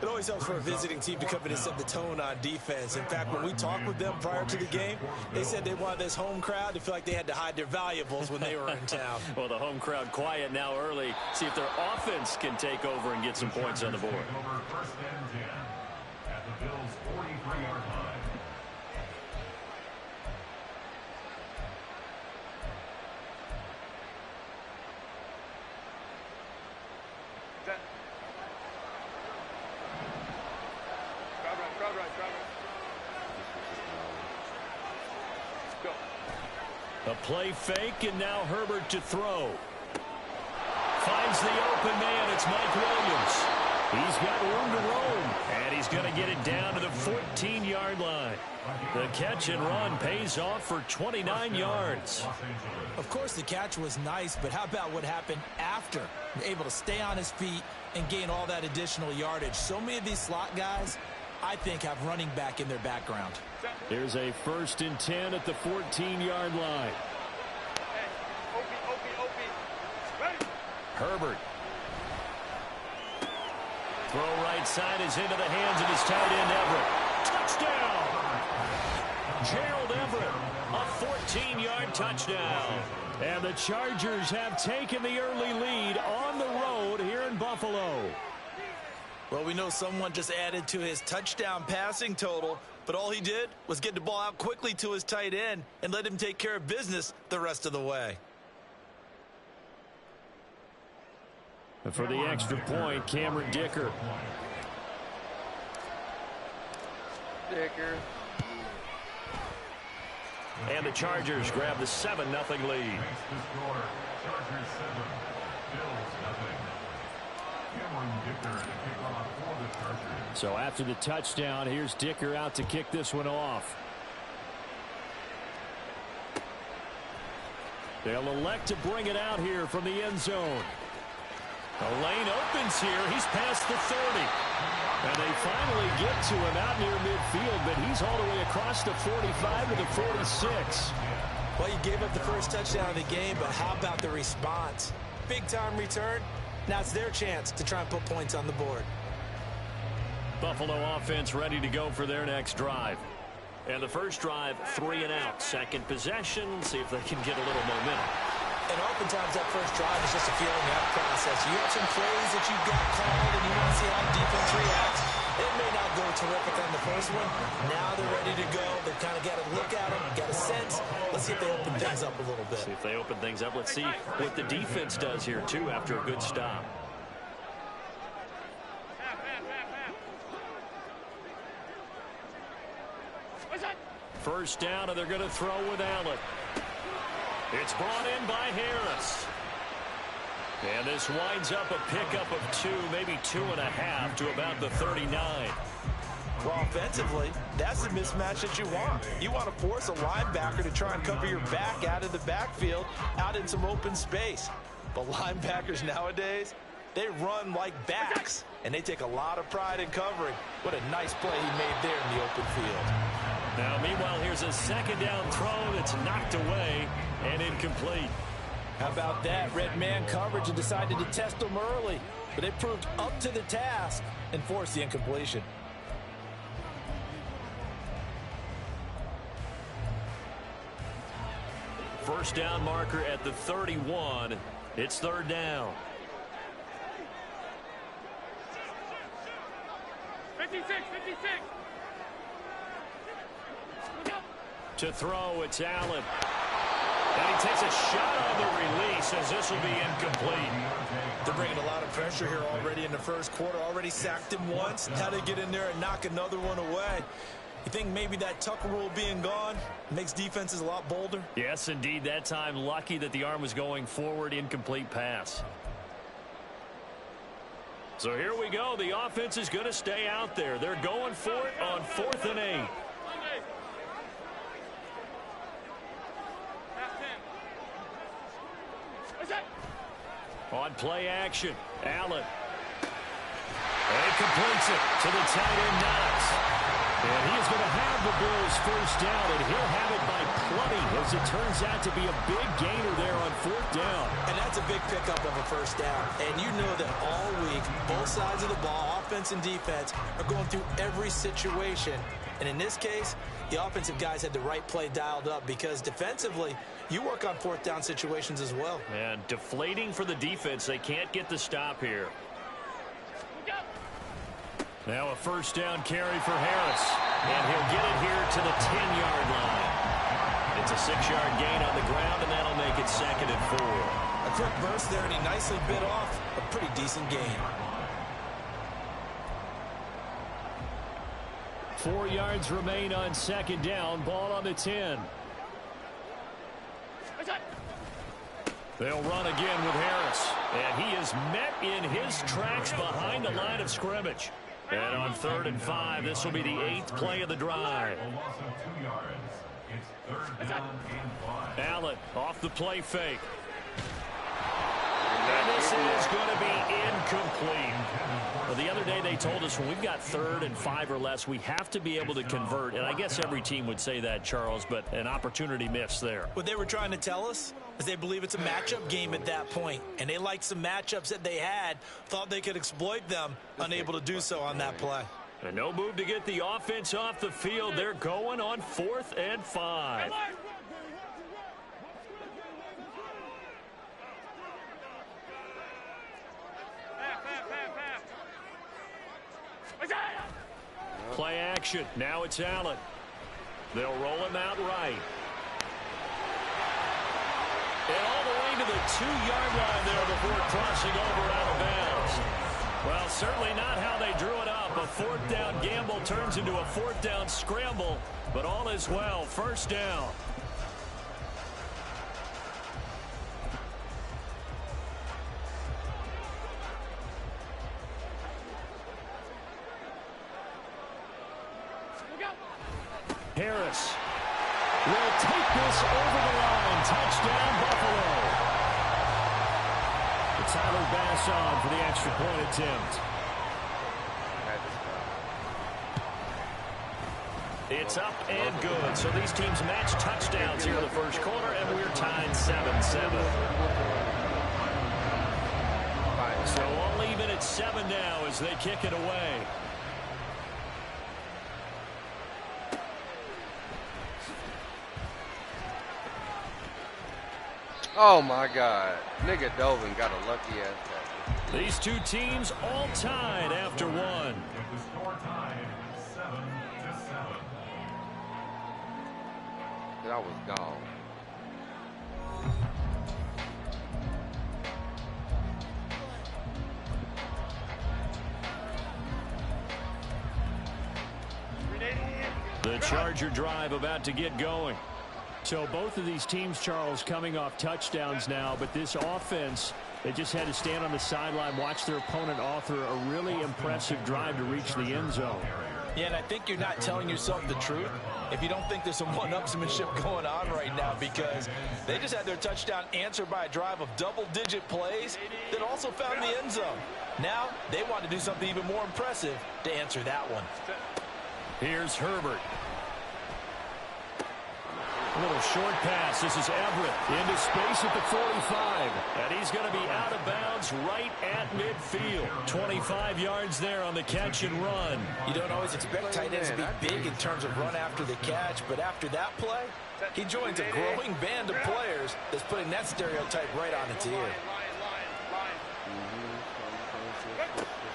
It always helps for a visiting team to come in and set the tone on defense. In fact, when we talked with them prior to the game, they said they wanted this home crowd to feel like they had to hide their valuables when they were in town. Well, the home crowd quiet now early. See if their offense can take over and get some points on the board. First and 10 at the Bills' 43-yard line. A play fake, and now Herbert to throw. Finds the open man. It's Mike Williams. He's got room to roam, and he's going to get it down to the 14-yard line. The catch and run pays off for 29 yards. Of course, the catch was nice, but how about what happened after? Able to stay on his feet and gain all that additional yardage. So many of these slot guys, I think, have running back in their background. There's a 1st and 10 at the 14-yard line. Herbert. Throw right side is into the hands of his tight end, Everett. Touchdown! Gerald Everett, a 14-yard touchdown. And the Chargers have taken the early lead on the road here in Buffalo. Well, we know someone just added to his touchdown passing total, but all he did was get the ball out quickly to his tight end and let him take care of business the rest of the way. And for the extra point, Cameron Dicker. And the Chargers grab the 7-0 lead. So after the touchdown, here's Dicker out to kick this one off. They'll elect to bring it out here from the end zone. The lane opens here. He's past the 30. And they finally get to him out near midfield, but he's all the way across the 45 to the 46. Well, you gave up the first touchdown of the game, but how about the response? Big-time return. Now it's their chance to try and put points on the board. Buffalo offense ready to go for their next drive. And the first drive, 3 and out. Second possession, see if they can get a little momentum. And oftentimes that first drive is just a feeling out process. You have some plays that you've got called and you want to see how the defense reacts. It may not go terrific on the first one. Now they're ready to go. They've kind of got to look at them, got a sense. Let's see if they open things up a little bit. See if they open things up. Let's see what the defense does here, too, after a good stop. First down, and they're going to throw with Allen. It's brought in by Harris. And this winds up a pickup of 2, maybe 2.5 to about the 39. Well, offensively, that's the mismatch that you want. You want to force a linebacker to try and cover your back out of the backfield, out in some open space. But linebackers nowadays, they run like backs, and they take a lot of pride in covering. What a nice play he made there in the open field. Now, meanwhile, here's a second down throw that's knocked away and incomplete. How about that? Red man coverage and decided to test them early, but they proved up to the task and forced the incompletion. First down marker at the 31. It's third down. 56. To throw, it's Allen. And he takes a shot on the release as this will be incomplete. They're bringing a lot of pressure here already in the first quarter. Already sacked him once. Now they get in there and knock another one away. You think maybe that Tucker rule being gone makes defenses a lot bolder? Yes, indeed. That time, lucky that the arm was going forward. Incomplete pass. So here we go. The offense is going to stay out there. They're going for it on 4th and 8. On play action, Allen. And he completes it to the tight end, Knox. And he is going to have the Bills first down, and he'll have it by plenty as it turns out to be a big gainer there on 4th down. And that's a big pickup of a first down. And you know that all week, both sides of the ball, offense and defense, are going through every situation. And in this case, the offensive guys had the right play dialed up because defensively, you work on 4th down situations as well. And deflating for the defense. They can't get the stop here. Now a first down carry for Harris. And he'll get it here to the 10-yard line. It's a 6-yard gain on the ground, and that'll make it 2nd and 4. A quick burst there, and he nicely bit off a pretty decent gain. 4 yards remain on 2nd down. Ball on the 10. They'll run again with Harris. And he is met in his tracks behind the line of scrimmage. And on 3rd and 5, this will be the 8th play of the drive. Allen off the play fake. And this is going to be incomplete. Well, the other day they told us when we've got 3rd and 5 or less, we have to be able to convert. And I guess every team would say that, Charles, but an opportunity missed there. What they were trying to tell us is they believe it's a matchup game at that point. And they liked some matchups that they had, thought they could exploit them, unable to do so on that play. And no move to get the offense off the field. They're going on 4th and 5. Play action. Now it's Allen. They'll roll him out right. And all the way to the 2-yard line there before crossing over out of bounds. Well, certainly not how they drew it up. A 4th down gamble turns into a 4th down scramble, but all is well. First down. Harris will take this over the line. Touchdown, Buffalo. It's Tyler Bass on for the extra point attempt. It's up and good. So these teams match touchdowns here in the first quarter, and we're tied 7-7. So all even at 7 now as they kick it away. Oh my God. Nigga Dovin got a lucky ass tackle. These two teams all tied after one. The score tied 7-7. I was gone. The The Charger drive about to get going. So both of these teams, Charles, coming off touchdowns now, but this offense, they just had to stand on the sideline, watch their opponent author a really impressive drive to reach the end zone. Yeah, and I think you're not telling yourself the truth if you don't think there's some one-upsmanship going on right now, because they just had their touchdown answered by a drive of double-digit plays that also found the end zone. Now they want to do something even more impressive to answer that one. Here's Herbert. A little short pass. This is Everett into space at the 45. And he's going to be out of bounds right at midfield. 25 yards there on the catch and run. You don't always expect tight ends to be big in terms of run after the catch, but after that play, he joins a growing band of players that's putting that stereotype right on its ear.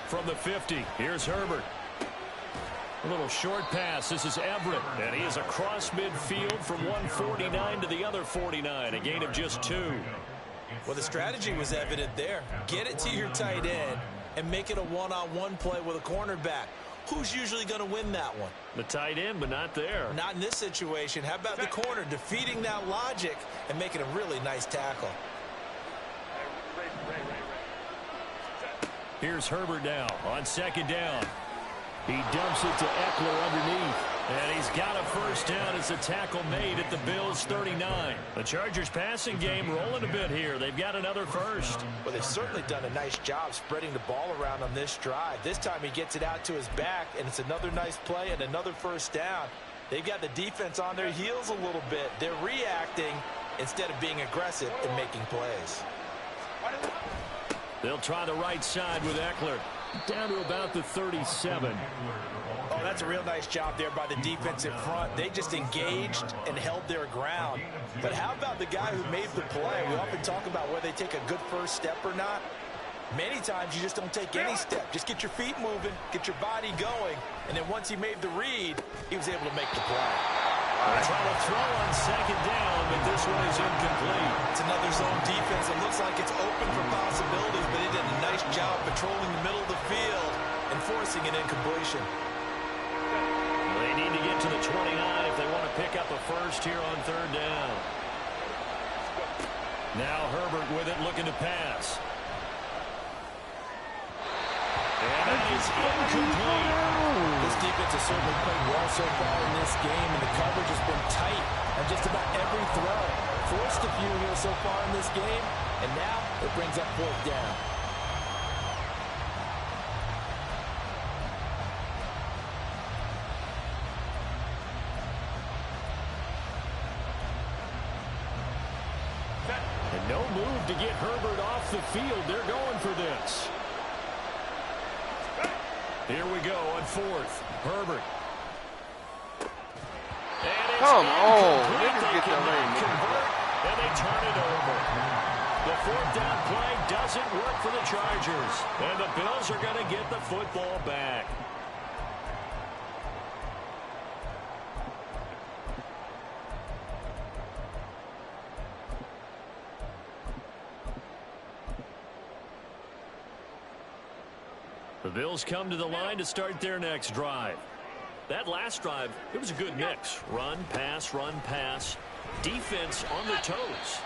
From the 50, here's Herbert. A little short pass. This is Everett, and he is across midfield from 149 to the other 49, a gain of just 2. Well, the strategy was evident there. Get it to your tight end and make it a one-on-one play with a cornerback. Who's usually going to win that one? The tight end, but not there. Not in this situation. How about the corner defeating that logic and making a really nice tackle? Here's Herbert now on second down. He dumps it to Eckler underneath. And he's got a first down as a tackle made at the Bills' 39. The Chargers passing game rolling a bit here. They've got another first. Well, they've certainly done a nice job spreading the ball around on this drive. This time he gets it out to his back, and it's another nice play and another first down. They've got the defense on their heels a little bit. They're reacting instead of being aggressive and making plays. They'll try the right side with Eckler. Down to about the 37. Oh, that's a real nice job there by the defensive front. They just engaged and held their ground. But how about the guy who made the play? We often talk about whether they take a good first step or not. Many times you just don't take any step. Just get your feet moving, get your body going, and then once he made the read, he was able to make the play. They're trying to throw on second down, but this one is incomplete. It's another zone defense. It looks like it's open for possibilities, but he did a nice job patrolling the middle of the field and forcing an incompletion. They need to get to the 29 if they want to pick up a first here on third down. Now Herbert with it, looking to pass. And that is incomplete. This defense has certainly played well so far in this game, and the coverage has been tight on just about every throw. Forced a few here so far in this game, and now it brings up fourth down. And no move to get Herbert off the field. They're going for this. Here we go on fourth. Herbert. Come on. Niggas get the lane. And they turn it over. The fourth down play doesn't work for the Chargers. And the Bills are going to get the football back. The Bills come to the line to start their next drive. That last drive, it was a good mix. Run, pass, defense on their toes.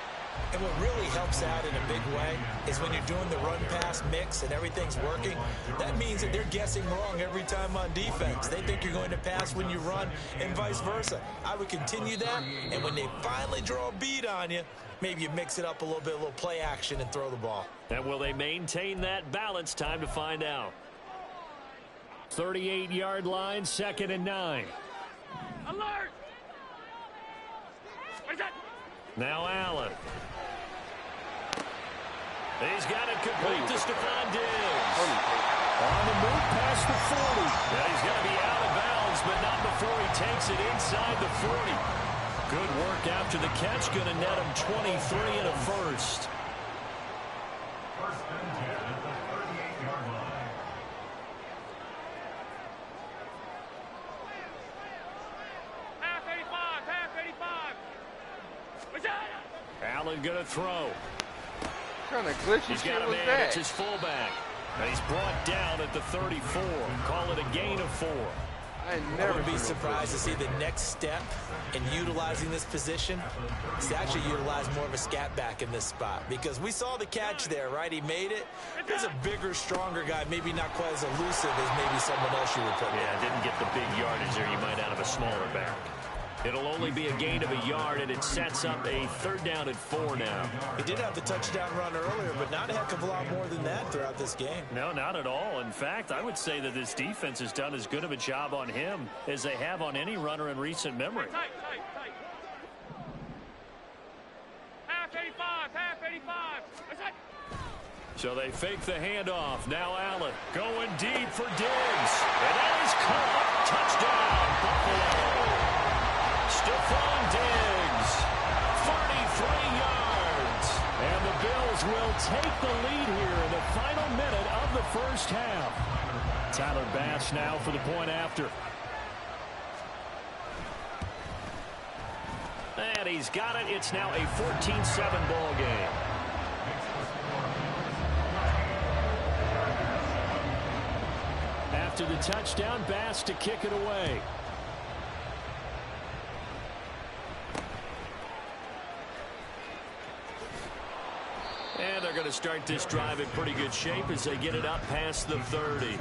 And what really helps out in a big way is when you're doing the run-pass mix and everything's working, that means that they're guessing wrong every time on defense. They think you're going to pass when you run and vice versa. I would continue that, and when they finally draw a beat on you, maybe you mix it up a little bit, a little play action and throw the ball. And will they maintain that balance? Time to find out. 38-yard line, 2nd and 9. Alert! Now Allen. He's got it complete to Stephon Diggs. On the move past the 40. Now he's going to be out of bounds, but not before he takes it inside the 40. Good work after the catch. Going to net him 23 and a first. First and 10 at the 38-yard line. Half 85, half 85. Allen going to throw. What kind of glitchy He's shit got a was man. that? It's his fullback. And he's brought down at the 34. Call it a gain of 4. I would be surprised to see the next step in utilizing this position is to actually utilize more of a scat back in this spot, because we saw the catch there, right? He made it. There's a bigger, stronger guy, maybe not quite as elusive as maybe someone else you would put there. Yeah, didn't get the big yardage there you might out of a smaller back. It'll only be a gain of a yard, and it sets up a 3rd down and 4 now. He did have the touchdown run earlier, but not a heck of a lot more than that throughout this game. No, not at all. In fact, I would say that this defense has done as good of a job on him as they have on any runner in recent memory. Tight. Half 85, half 85. So they fake the handoff. Now Allen going deep for Diggs. And that is caught. Touchdown, Buffalo. Stephon Diggs, 43 yards. And the Bills will take the lead here in the final minute of the first half. Tyler Bass now for the point after. And he's got it. It's now a 14-7 ball game. After the touchdown, Bass to kick it away. And they're going to start this drive in pretty good shape as they get it up past the 30.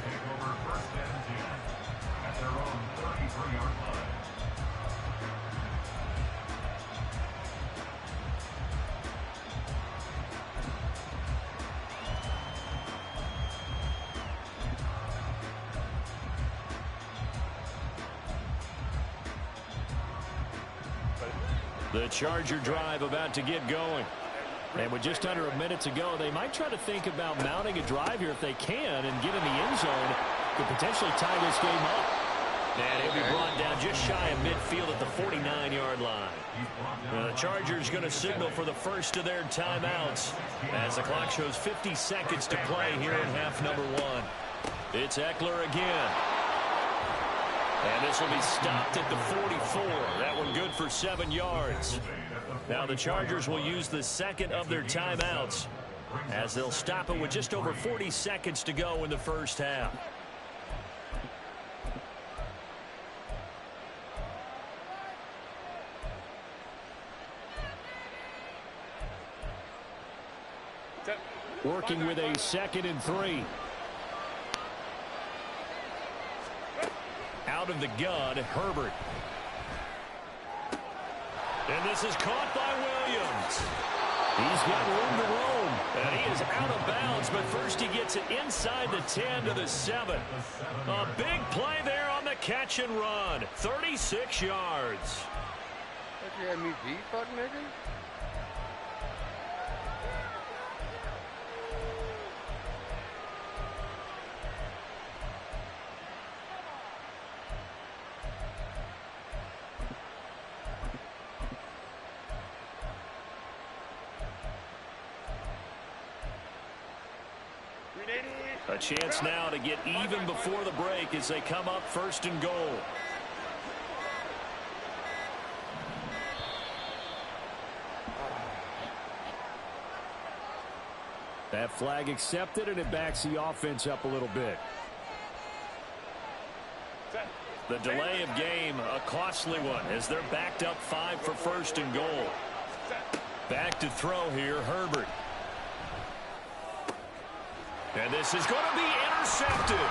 The Charger drive about to get going. And with just under a minute to go, they might try to think about mounting a drive here if they can and get in the end zone to potentially tie this game up. And he'll be brought down just shy of midfield at the 49-yard line. The Chargers going to signal for the first of their timeouts as the clock shows 50 seconds to play here in half number 1. It's Eckler again. And this will be stopped at the 44. That one good for 7 yards. Now the Chargers will use the second of their timeouts as they'll stop it with just over 40 seconds to go in the first half. Working with a 2nd and 3. Out of the gun, Herbert. And this is caught by Williams. He's got room to roam. And he is out of bounds, but first he gets it inside the 10 to the 7. A big play there on the catch and run. 36 yards. You had me beat, fuck nigga? A chance now to get even before the break as they come up 1st and goal. That flag accepted, and it backs the offense up a little bit. The delay of game, a costly one, as they're backed up 5 for 1st and goal. Back to throw here, Herbert. And this is going to be intercepted.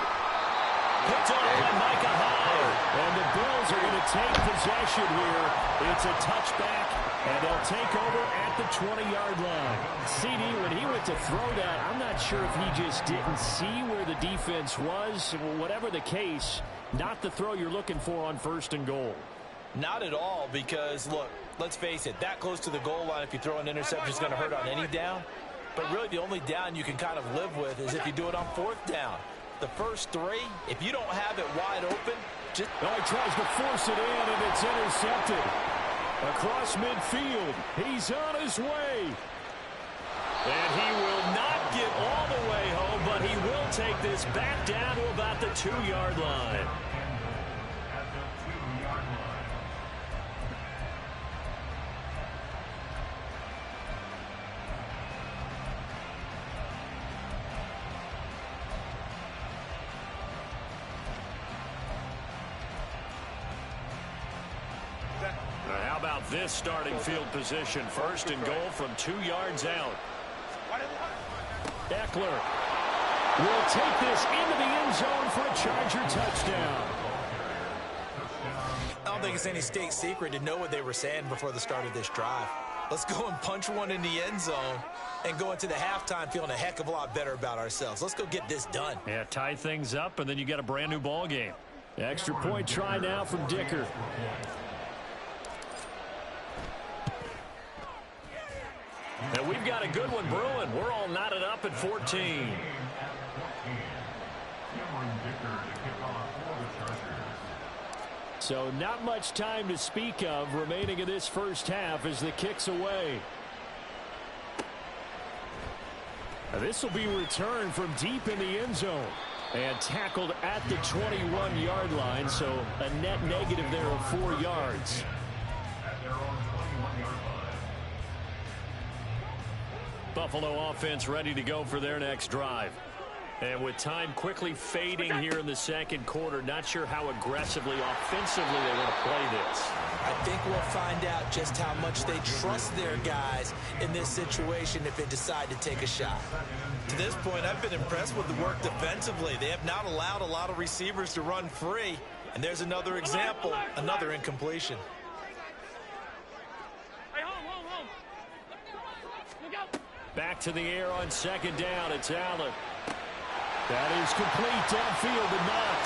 Picked up by Micah Hyde. And the Bills are going to take possession here. It's a touchback, and they'll take over at the 20-yard line. CD, when he went to throw that, I'm not sure if he just didn't see where the defense was. Whatever the case, not the throw you're looking for on 1st and goal. Not at all, because, look, let's face it, that close to the goal line, if you throw an interception, is going to hurt on any down. But really the only down you can kind of live with is if you do it on 4th down. The first 3, if you don't have it wide open, just... Oh, he tries to force it in, and it's intercepted. Across midfield, he's on his way. And he will not get all the way home, but he will take this back down to about the 2-yard line. with this starting field position. First and goal from 2 yards out. Eckler will take this into the end zone for a Charger touchdown. I don't think it's any state secret to know what they were saying before the start of this drive. Let's go and punch one in the end zone and go into the halftime feeling a heck of a lot better about ourselves. Let's go get this done. Yeah, tie things up, and then you got a brand-new ball game. Extra point try now from Dicker. And we've got a good one brewing. We're all knotted up at 14. So not much time to speak of remaining in this first half as the kick's away. This will be returned from deep in the end zone and tackled at the 21-yard line, so a net negative there of 4 yards. Buffalo offense ready to go for their next drive. And with time quickly fading here in the second quarter, not sure how aggressively, offensively they want to play this. I think we'll find out just how much they trust their guys in this situation if they decide to take a shot. To this point, I've been impressed with the work defensively. They have not allowed a lot of receivers to run free. And there's another example, another incompletion. Back to the air on second down. It's Allen. That is complete downfield to Knox.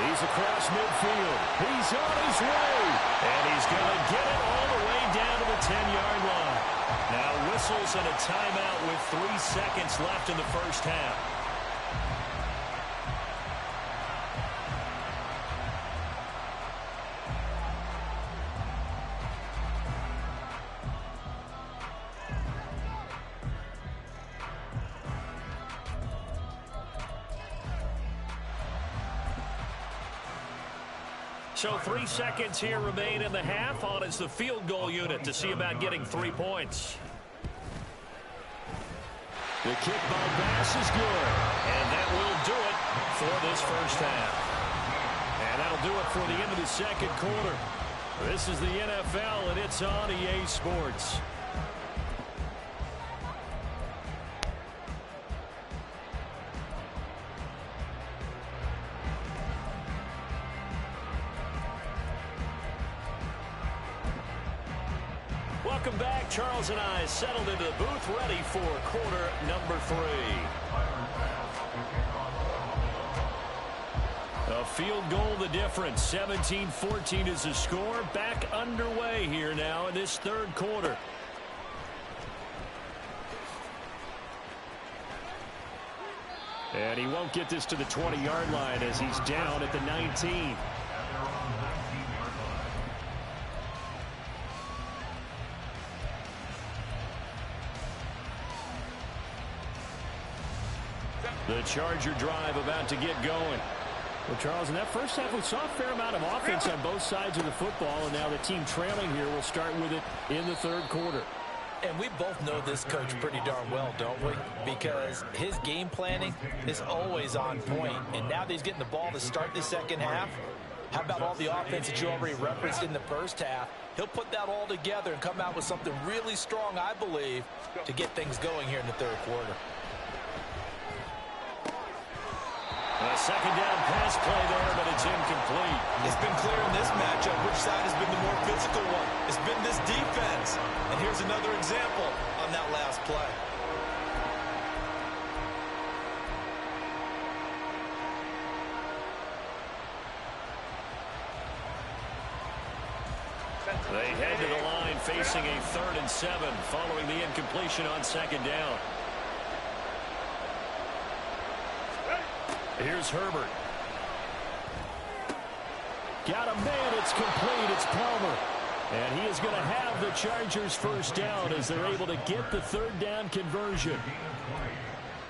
He's across midfield. He's on his way. And he's going to get it all the way down to the 10-yard line. Now whistles and a timeout with 3 seconds left in the first half. So 3 seconds here remain in the half. On is the field goal unit to see about getting 3 points. The kick by Bass is good. And that will do it for this first half. And that'll do it for the end of the second quarter. This is the NFL, and it's on EA Sports. Welcome back. Charles and I settled into the booth ready for quarter number 3. A field goal the difference. 17-14 is the score. Back underway here now in this third quarter. And he won't get this to the 20-yard line as he's down at the 19. The Charger drive about to get going. Well, Charles, in that first half, we saw a fair amount of offense on both sides of the football, and now the team trailing here will start with it in the third quarter. And we both know this coach pretty darn well, don't we? Because his game planning is always on point. And now that he's getting the ball to start the second half, how about all the offense that you already referenced in the first half? He'll put that all together and come out with something really strong, I believe, to get things going here in the third quarter. A second down pass play there, but it's incomplete. It's been clear in this matchup which side has been the more physical one. It's been this defense. And here's another example on that last play. They head to the line facing a 3rd and 7 following the incompletion on second down. Here's Herbert. Got a man. It's complete. It's Palmer. And he is going to have the Chargers first down as they're able to get the third down conversion.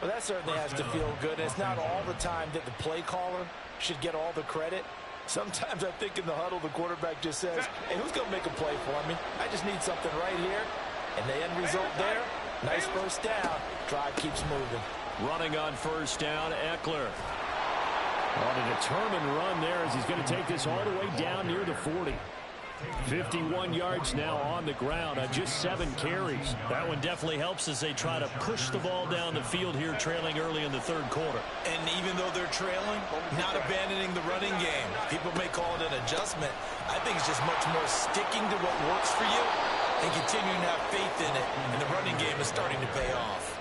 Well, that certainly has to feel good. It's not all the time that the play caller should get all the credit. Sometimes I think in the huddle, the quarterback just says, hey, who's going to make a play for me? I just need something right here. And the end result there, nice first down. Drive keeps moving. Running on first down, Eckler. On a determined run there as he's going to take this all the way down near the 40. 51 yards now on the ground on just 7 carries. That one definitely helps as they try to push the ball down the field here, trailing early in the third quarter. And even though they're trailing, not abandoning the running game. People may call it an adjustment. I think it's just much more sticking to what works for you and continuing to have faith in it. And the running game is starting to pay off.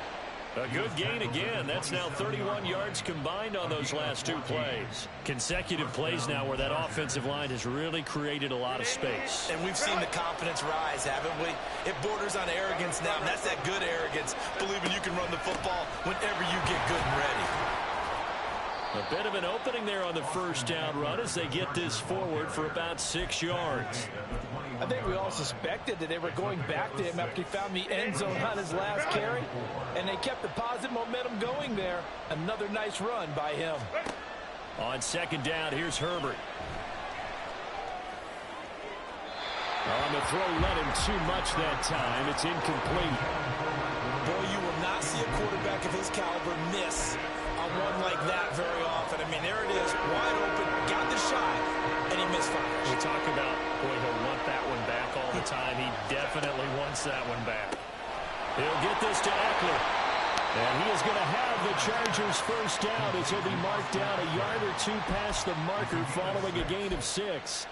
A good gain again. That's now 31 yards combined on those last 2 plays. Consecutive plays now where that offensive line has really created a lot of space. And we've seen the confidence rise, haven't we? It borders on arrogance now, and that's that good arrogance, believing you can run the football whenever you get good and ready. A bit of an opening there on the first down run as they get this forward for about 6 yards. I think we all suspected that they were going back to him after he found the end zone on his last carry, and they kept the positive momentum going there. Another nice run by him. On second down, here's Herbert. On the throw, let him too much that time. It's incomplete. Boy, you will not see a quarterback of his caliber miss on one like that very often. I mean, there it is, wide open, got the shot, and he misfires. We talk about, boy, he'll want that one back all the time. He definitely wants that one back. He'll get this to Eckler. And he is going to have the Chargers first down as he'll be marked down a yard or 2 past the marker following a gain of 6.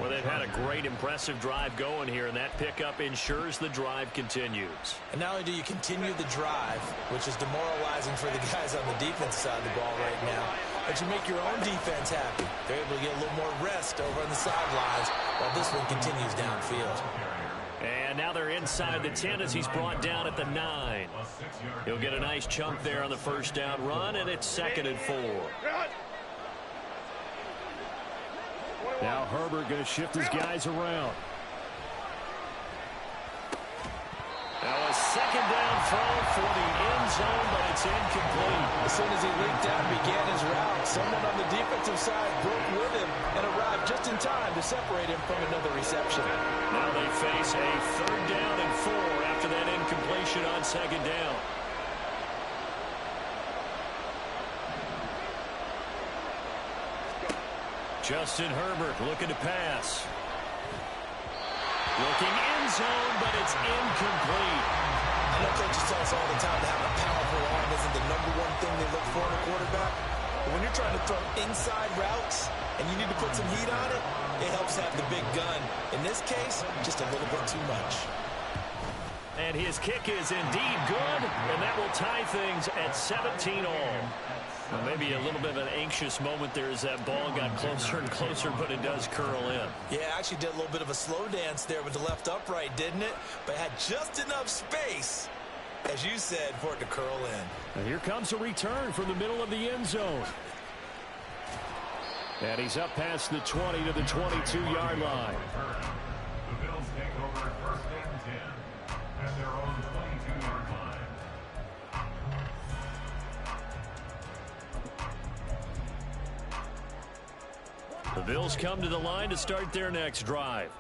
Well, they've had a great, impressive drive going here, and that pickup ensures the drive continues. And not only do you continue the drive, which is demoralizing for the guys on the defensive side of the ball right now, but you make your own defense happy. They're able to get a little more rest over on the sidelines while this one continues downfield. And now they're inside the 10 as he's brought down at the 9. He'll get a nice chunk there on the first down run, and it's 2nd and 4. Now Herbert going to shift his guys around. Now a second down throw for the end zone, but it's incomplete. As soon as he leaped out and began his route, someone on the defensive side broke with him and arrived just in time to separate him from another reception. Now they face a 3rd down and 4 after that incompletion on second down. Justin Herbert looking to pass. Looking end zone, but it's incomplete. I know coaches tell us all the time that having a powerful arm isn't the #1 thing they look for in a quarterback. But when you're trying to throw inside routes and you need to put some heat on it, it helps have the big gun. In this case, just a little bit too much. And his kick is indeed good, and that will tie things at 17 all. Well, maybe a little bit of an anxious moment there as that ball got closer and closer, but it does curl in. Yeah, actually did a little bit of a slow dance there with the left upright, didn't it? But had just enough space, as you said, for it to curl in. And here comes a return from the middle of the end zone. And he's up past the 20 to the 22-yard line. The Bills take over 1st and 10 at their own 22-yard line. The Bills come to the line to start their next drive.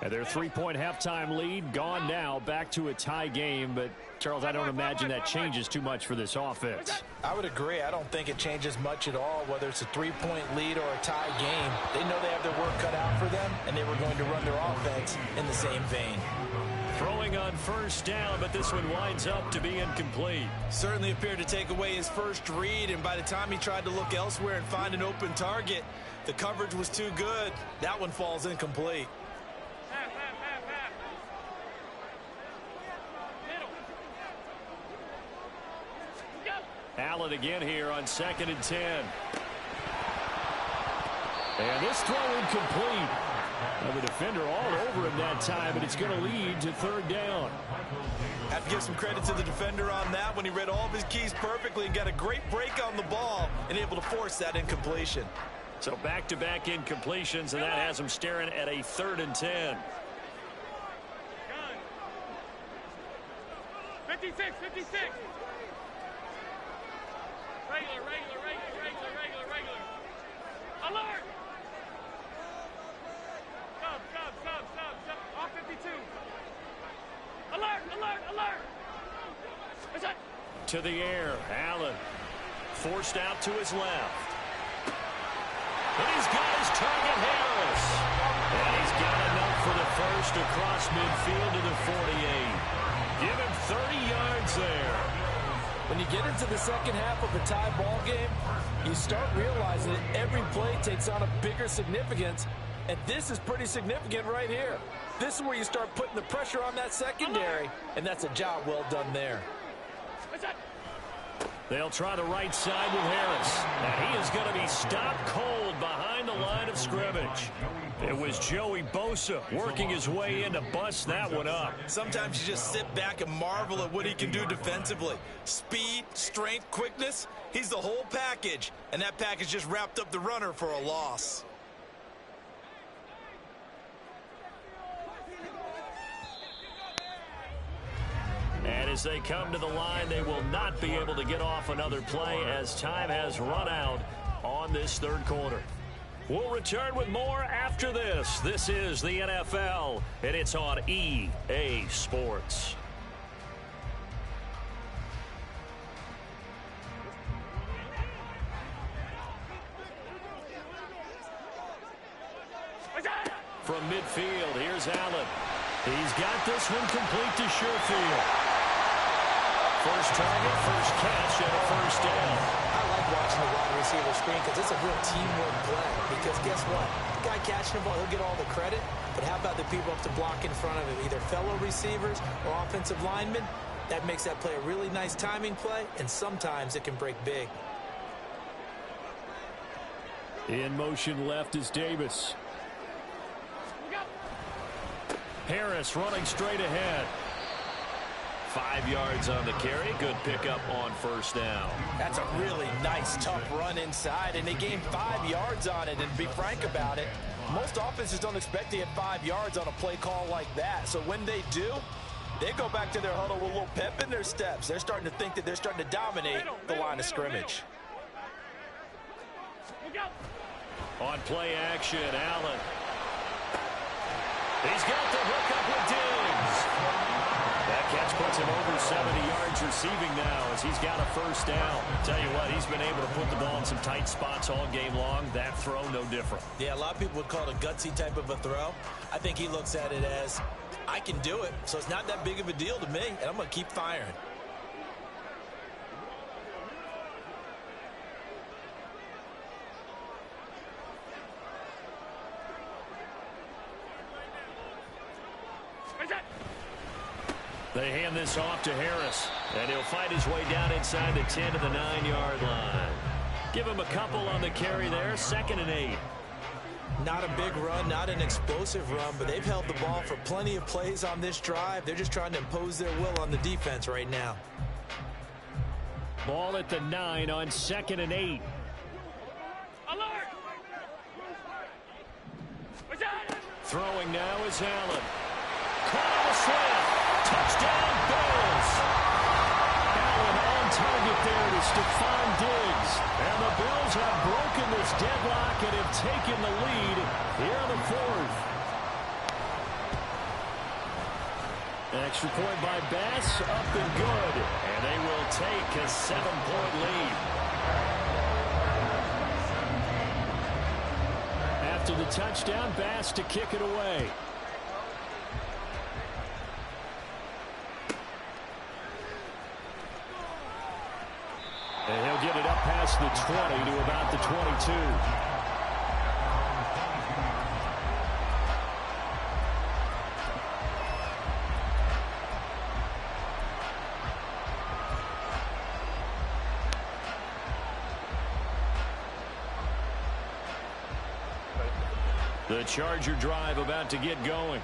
And their 3-point halftime lead gone now, back to a tie game. But, Charles, I don't imagine that changes too much for this offense. I would agree. I don't think it changes much at all, whether it's a 3-point lead or a tie game. They know they have their work cut out for them, and they were going to run their offense in the same vein. Throwing on first down, but this one winds up to be incomplete. Certainly appeared to take away his first read, and by the time he tried to look elsewhere and find an open target, the coverage was too good. That one falls incomplete. Allen again here on 2nd and 10. And this throw incomplete. Well, the defender all over him that time, but it's going to lead to 3rd down. Have to give some credit to the defender on that when he read all of his keys perfectly and got a great break on the ball and able to force that incompletion. So back-to-back incompletions, and that has him staring at a 3rd and 10. 56. Regular. Alert! Sub. Off 52. Alert! To the air, Allen forced out to his left. And he's got his target, Harris. And he's got pushed across midfield to the 48. Give him 30 yards there. When you get into the second half of a tie ball game, you start realizing that every play takes on a bigger significance, and this is pretty significant right here. This is where you start putting the pressure on that secondary, and that's a job well done there. They'll try the right side with Harris, and he is going to be stopped cold behind the line of scrimmage. It was Joey Bosa working his way in to bust that one up. Sometimes you just sit back and marvel at what he can do defensively. Speed, strength, quickness, he's the whole package, and that package just wrapped up the runner for a loss. And as they come to the line, they will not be able to get off another play as time has run out on this third quarter. We'll return with more after this. This is the NFL, and it's on EA Sports. From midfield, here's Allen. He's got this one complete to Sherfield. First target, first catch, and a first down. I like watching the wide receiver screen because it's a real teamwork play. Because guess what? The guy catching the ball, he'll get all the credit. But how about the people up to block in front of him, either fellow receivers or offensive linemen? That makes that play a really nice timing play, and sometimes it can break big. In motion left is Davis. Harris running straight ahead. 5 yards on the carry. Good pickup on first down. That's a really nice, tough run inside, and they gained 5 yards on it. And to be frank about it, most offenses don't expect to get 5 yards on a play call like that. So when they do, they go back to their huddle with a little pep in their steps. They're starting to think that they're starting to dominate the line of scrimmage. On play action, Allen. He's got the hook up with Diggs. That catch puts him over 70 yards receiving now as he's got a first down. Tell you what, he's been able to put the ball in some tight spots all game long. That throw, no different. Yeah, a lot of people would call it a gutsy type of a throw. I think he looks at it as, I can do it, so it's not that big of a deal to me, and I'm going to keep firing. They hand this off to Harris, and he'll fight his way down inside the 10 to the 9-yard line. Give him a couple on the carry there, 2nd and 8. Not a big run, not an explosive run, but they've held the ball for plenty of plays on this drive. They're just trying to impose their will on the defense right now. Ball at the 9 on 2nd and 8. Alert! Throwing now is Allen. Caught on the slant. Touchdown, Bills. Allen on target there to Stephon Diggs. And the Bills have broken this deadlock and have taken the lead here in the 4th. Extra point by Bass, up and good. And they will take a 7-point lead. After the touchdown, Bass to kick it away. And he'll get it up past the 20 to about the 22. The Charger drive about to get going.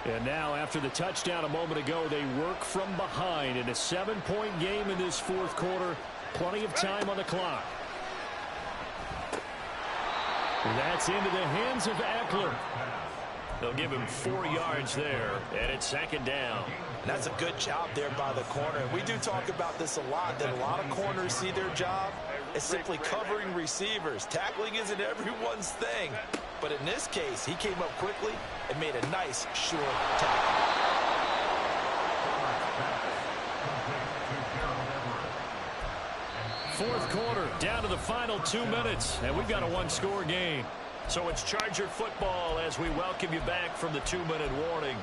And now, after the touchdown a moment ago, they work from behind in a 7-point game in this 4th quarter. Plenty of time on the clock. That's into the hands of Eckler. They'll give him 4 yards there, and it's 2nd down. That's a good job there by the corner. We do talk about this a lot, that a lot of corners see their job as simply covering receivers. Tackling isn't everyone's thing. But in this case, he came up quickly and made a nice, short tackle. Fourth quarter, down to the final 2 minutes, and we've got a 1-score game. So it's Charger football as we welcome you back from the 2-minute warning.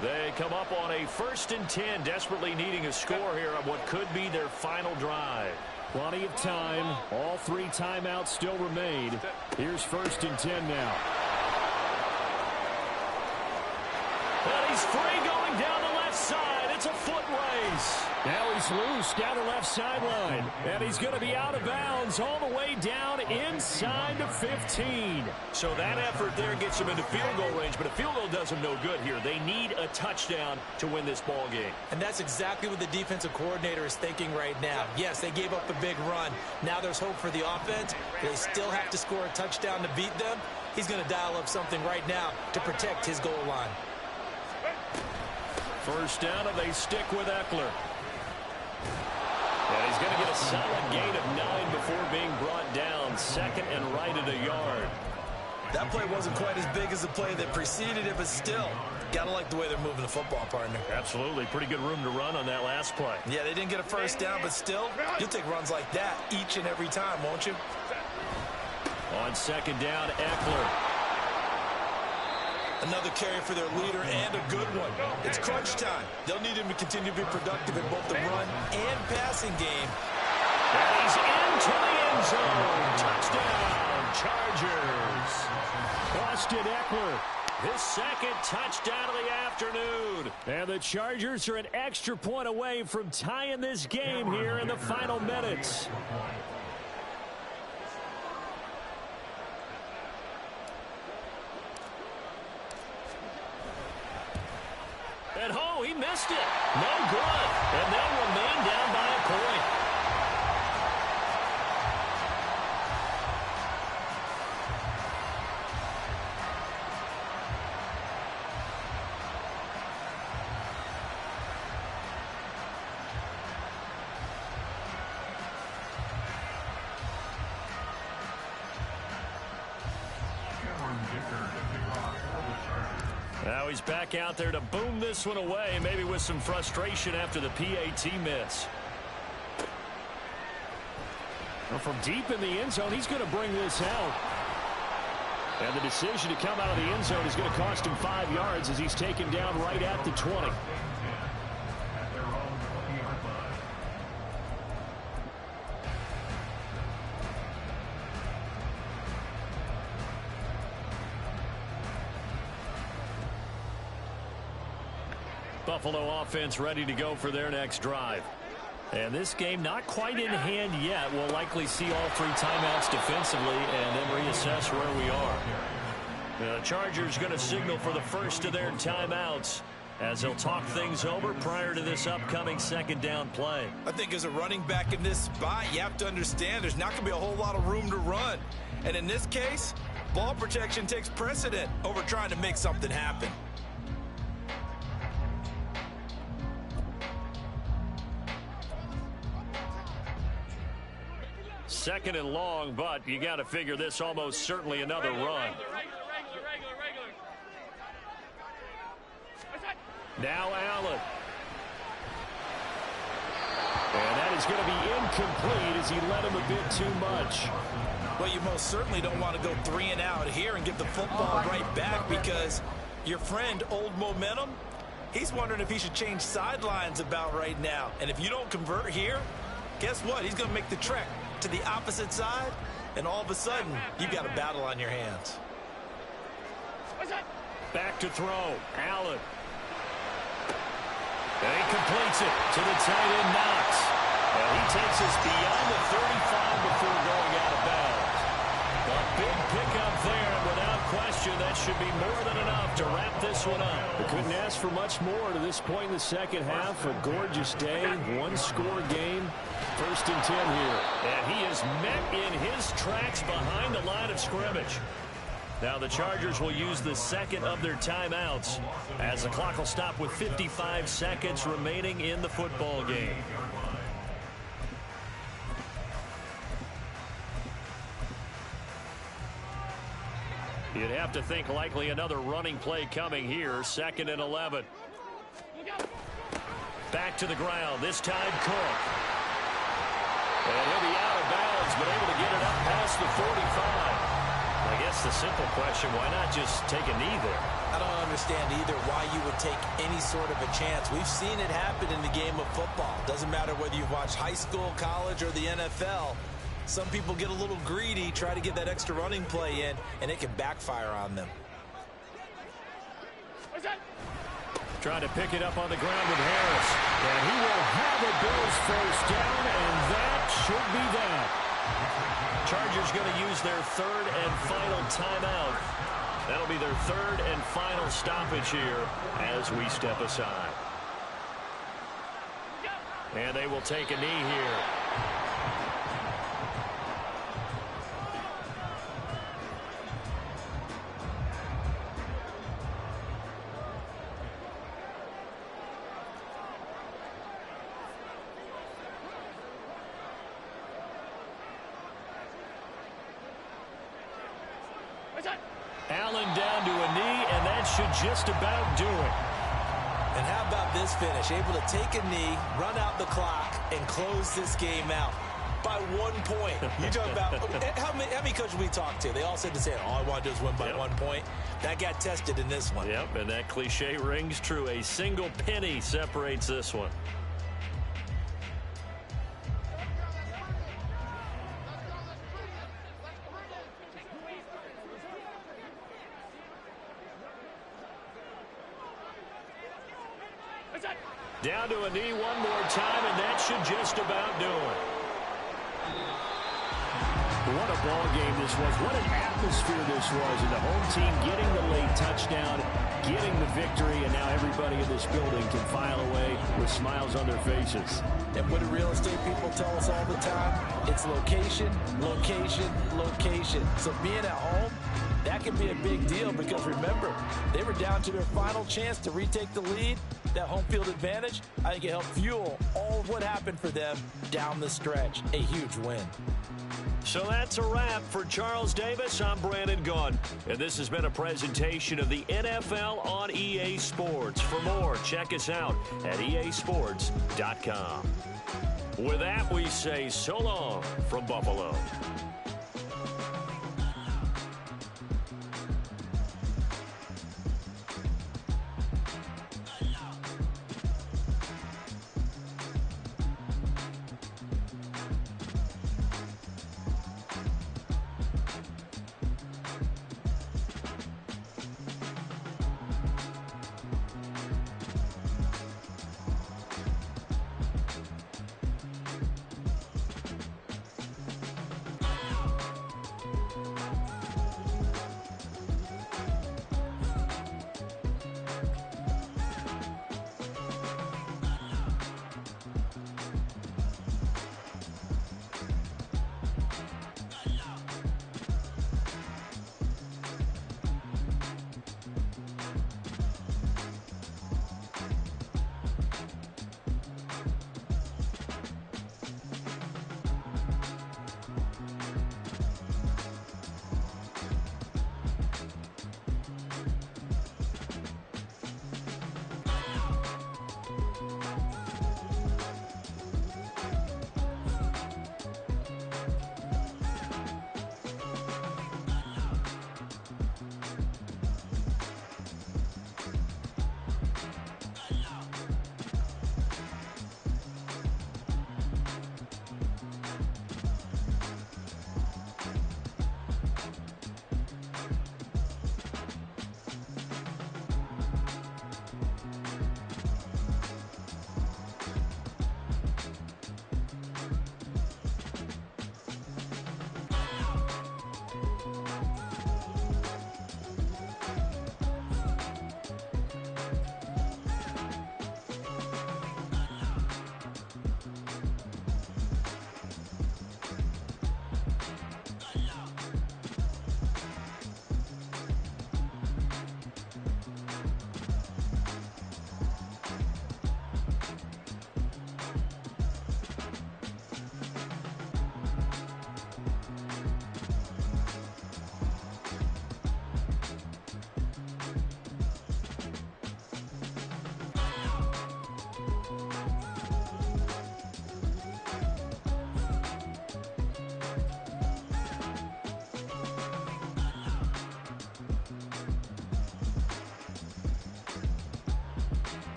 They come up on a 1st and 10, desperately needing a score here on what could be their final drive. Plenty of time. All 3 timeouts still remain. Here's 1st and 10 now. And he's free going down the left side. It's a foot race. Now he's loose down the left sideline. And he's going to be out of bounds all the way down inside the 15. So that effort there gets them into field goal range, but a field goal does them no good here. They need a touchdown to win this ball game. And that's exactly what the defensive coordinator is thinking right now. Yes, they gave up a big run. Now there's hope for the offense. They still have to score a touchdown to beat them. He's going to dial up something right now to protect his goal line. First down, and they stick with Eckler. And he's going to get a solid gain of 9 before being brought down. 2nd and right at a yard. That play wasn't quite as big as the play that preceded it, but still, got to like the way they're moving the football, partner. Absolutely. Pretty good room to run on that last play. Yeah, they didn't get a first down, but still, you'll take runs like that each and every time, won't you? On 2nd down, Eckler. Another carry for their leader and a good one. It's crunch time. They'll need him to continue to be productive in both the run and passing game. And he's into the end zone. Touchdown, Chargers. Austin Eckler. His 2nd touchdown of the afternoon. And the Chargers are an extra point away from tying this game here in the final minutes. And oh, he missed it. No good. And they'll remain down by a point. Now he's back out there to boom this one away, maybe with some frustration after the PAT miss. Well, from deep in the end zone, he's going to bring this out. And the decision to come out of the end zone is going to cost him 5 yards as he's taken down right at the 20. Buffalo offense ready to go for their next drive. And this game not quite in hand yet. We'll likely see all 3 timeouts defensively and then reassess where we are. The Chargers going to signal for the first of their timeouts as they'll talk things over prior to this upcoming 2nd down play. I think as a running back in this spot, you have to understand there's not going to be a whole lot of room to run. And in this case, ball protection takes precedent over trying to make something happen. 2nd and long, but you got to figure this almost certainly another run. Now Allen. And that is going to be incomplete as he led him a bit too much. Well, you most certainly don't want to go 3 and out here and get the football right back because your friend, Old Momentum, he's wondering if he should change sidelines about right now. And if you don't convert here, guess what? He's going to make the trek to the opposite side, and all of a sudden, you've got a battle on your hands. Back to throw. Allen. And he completes it to the tight end, Knox. And he takes us beyond the 35 before going out of bounds. A big pickup there, and without question, that should be more than enough to wrap this one up. They couldn't ask for much more to this point in the second half. A gorgeous day, 1-score game. 1st and 10 here. And he is met in his tracks behind the line of scrimmage. Now the Chargers will use the 2nd of their timeouts as the clock will stop with 55 seconds remaining in the football game. You'd have to think likely another running play coming here. 2nd and 11. Back to the ground. This time Cook. And he'll be out of bounds, but able to get it up past the 45. I guess the simple question, why not just take a knee there? I don't understand either why you would take any sort of a chance. We've seen it happen in the game of football. Doesn't matter whether you've watched high school, college, or the NFL. Some people get a little greedy, try to get that extra running play in, and it can backfire on them. Trying to pick it up on the ground with Harris. And he will have it. Bills first down, and that should be that. Chargers going to use their third and final timeout. That'll be their third and final stoppage here as we step aside. And they will take a knee here. Allen down to a knee, and that should just about do it. And how about this finish? Able to take a knee, run out the clock, and close this game out by 1 point. You talk about how many coaches we talked to? They all said the same. All I want to do is win by 1 point. That got tested in this one. Yep, and that cliche rings true. A single penny separates this one. Down to a knee one more time, and that should just about do it. What a ball game this was. What an atmosphere this was. And the home team getting the late touchdown, getting the victory, and now everybody in this building can file away with smiles on their faces. And what do real estate people tell us all the time? It's location, location, location. So being at home, that can be a big deal because remember, they were down to their final chance to retake the lead. That home field advantage, I think it helped fuel all of what happened for them down the stretch. A huge win. So that's a wrap for Charles Davis. I'm Brandon Gaudin, and this has been a presentation of the NFL on EA Sports. For more, check us out at easports.com. With that, we say so long from Buffalo.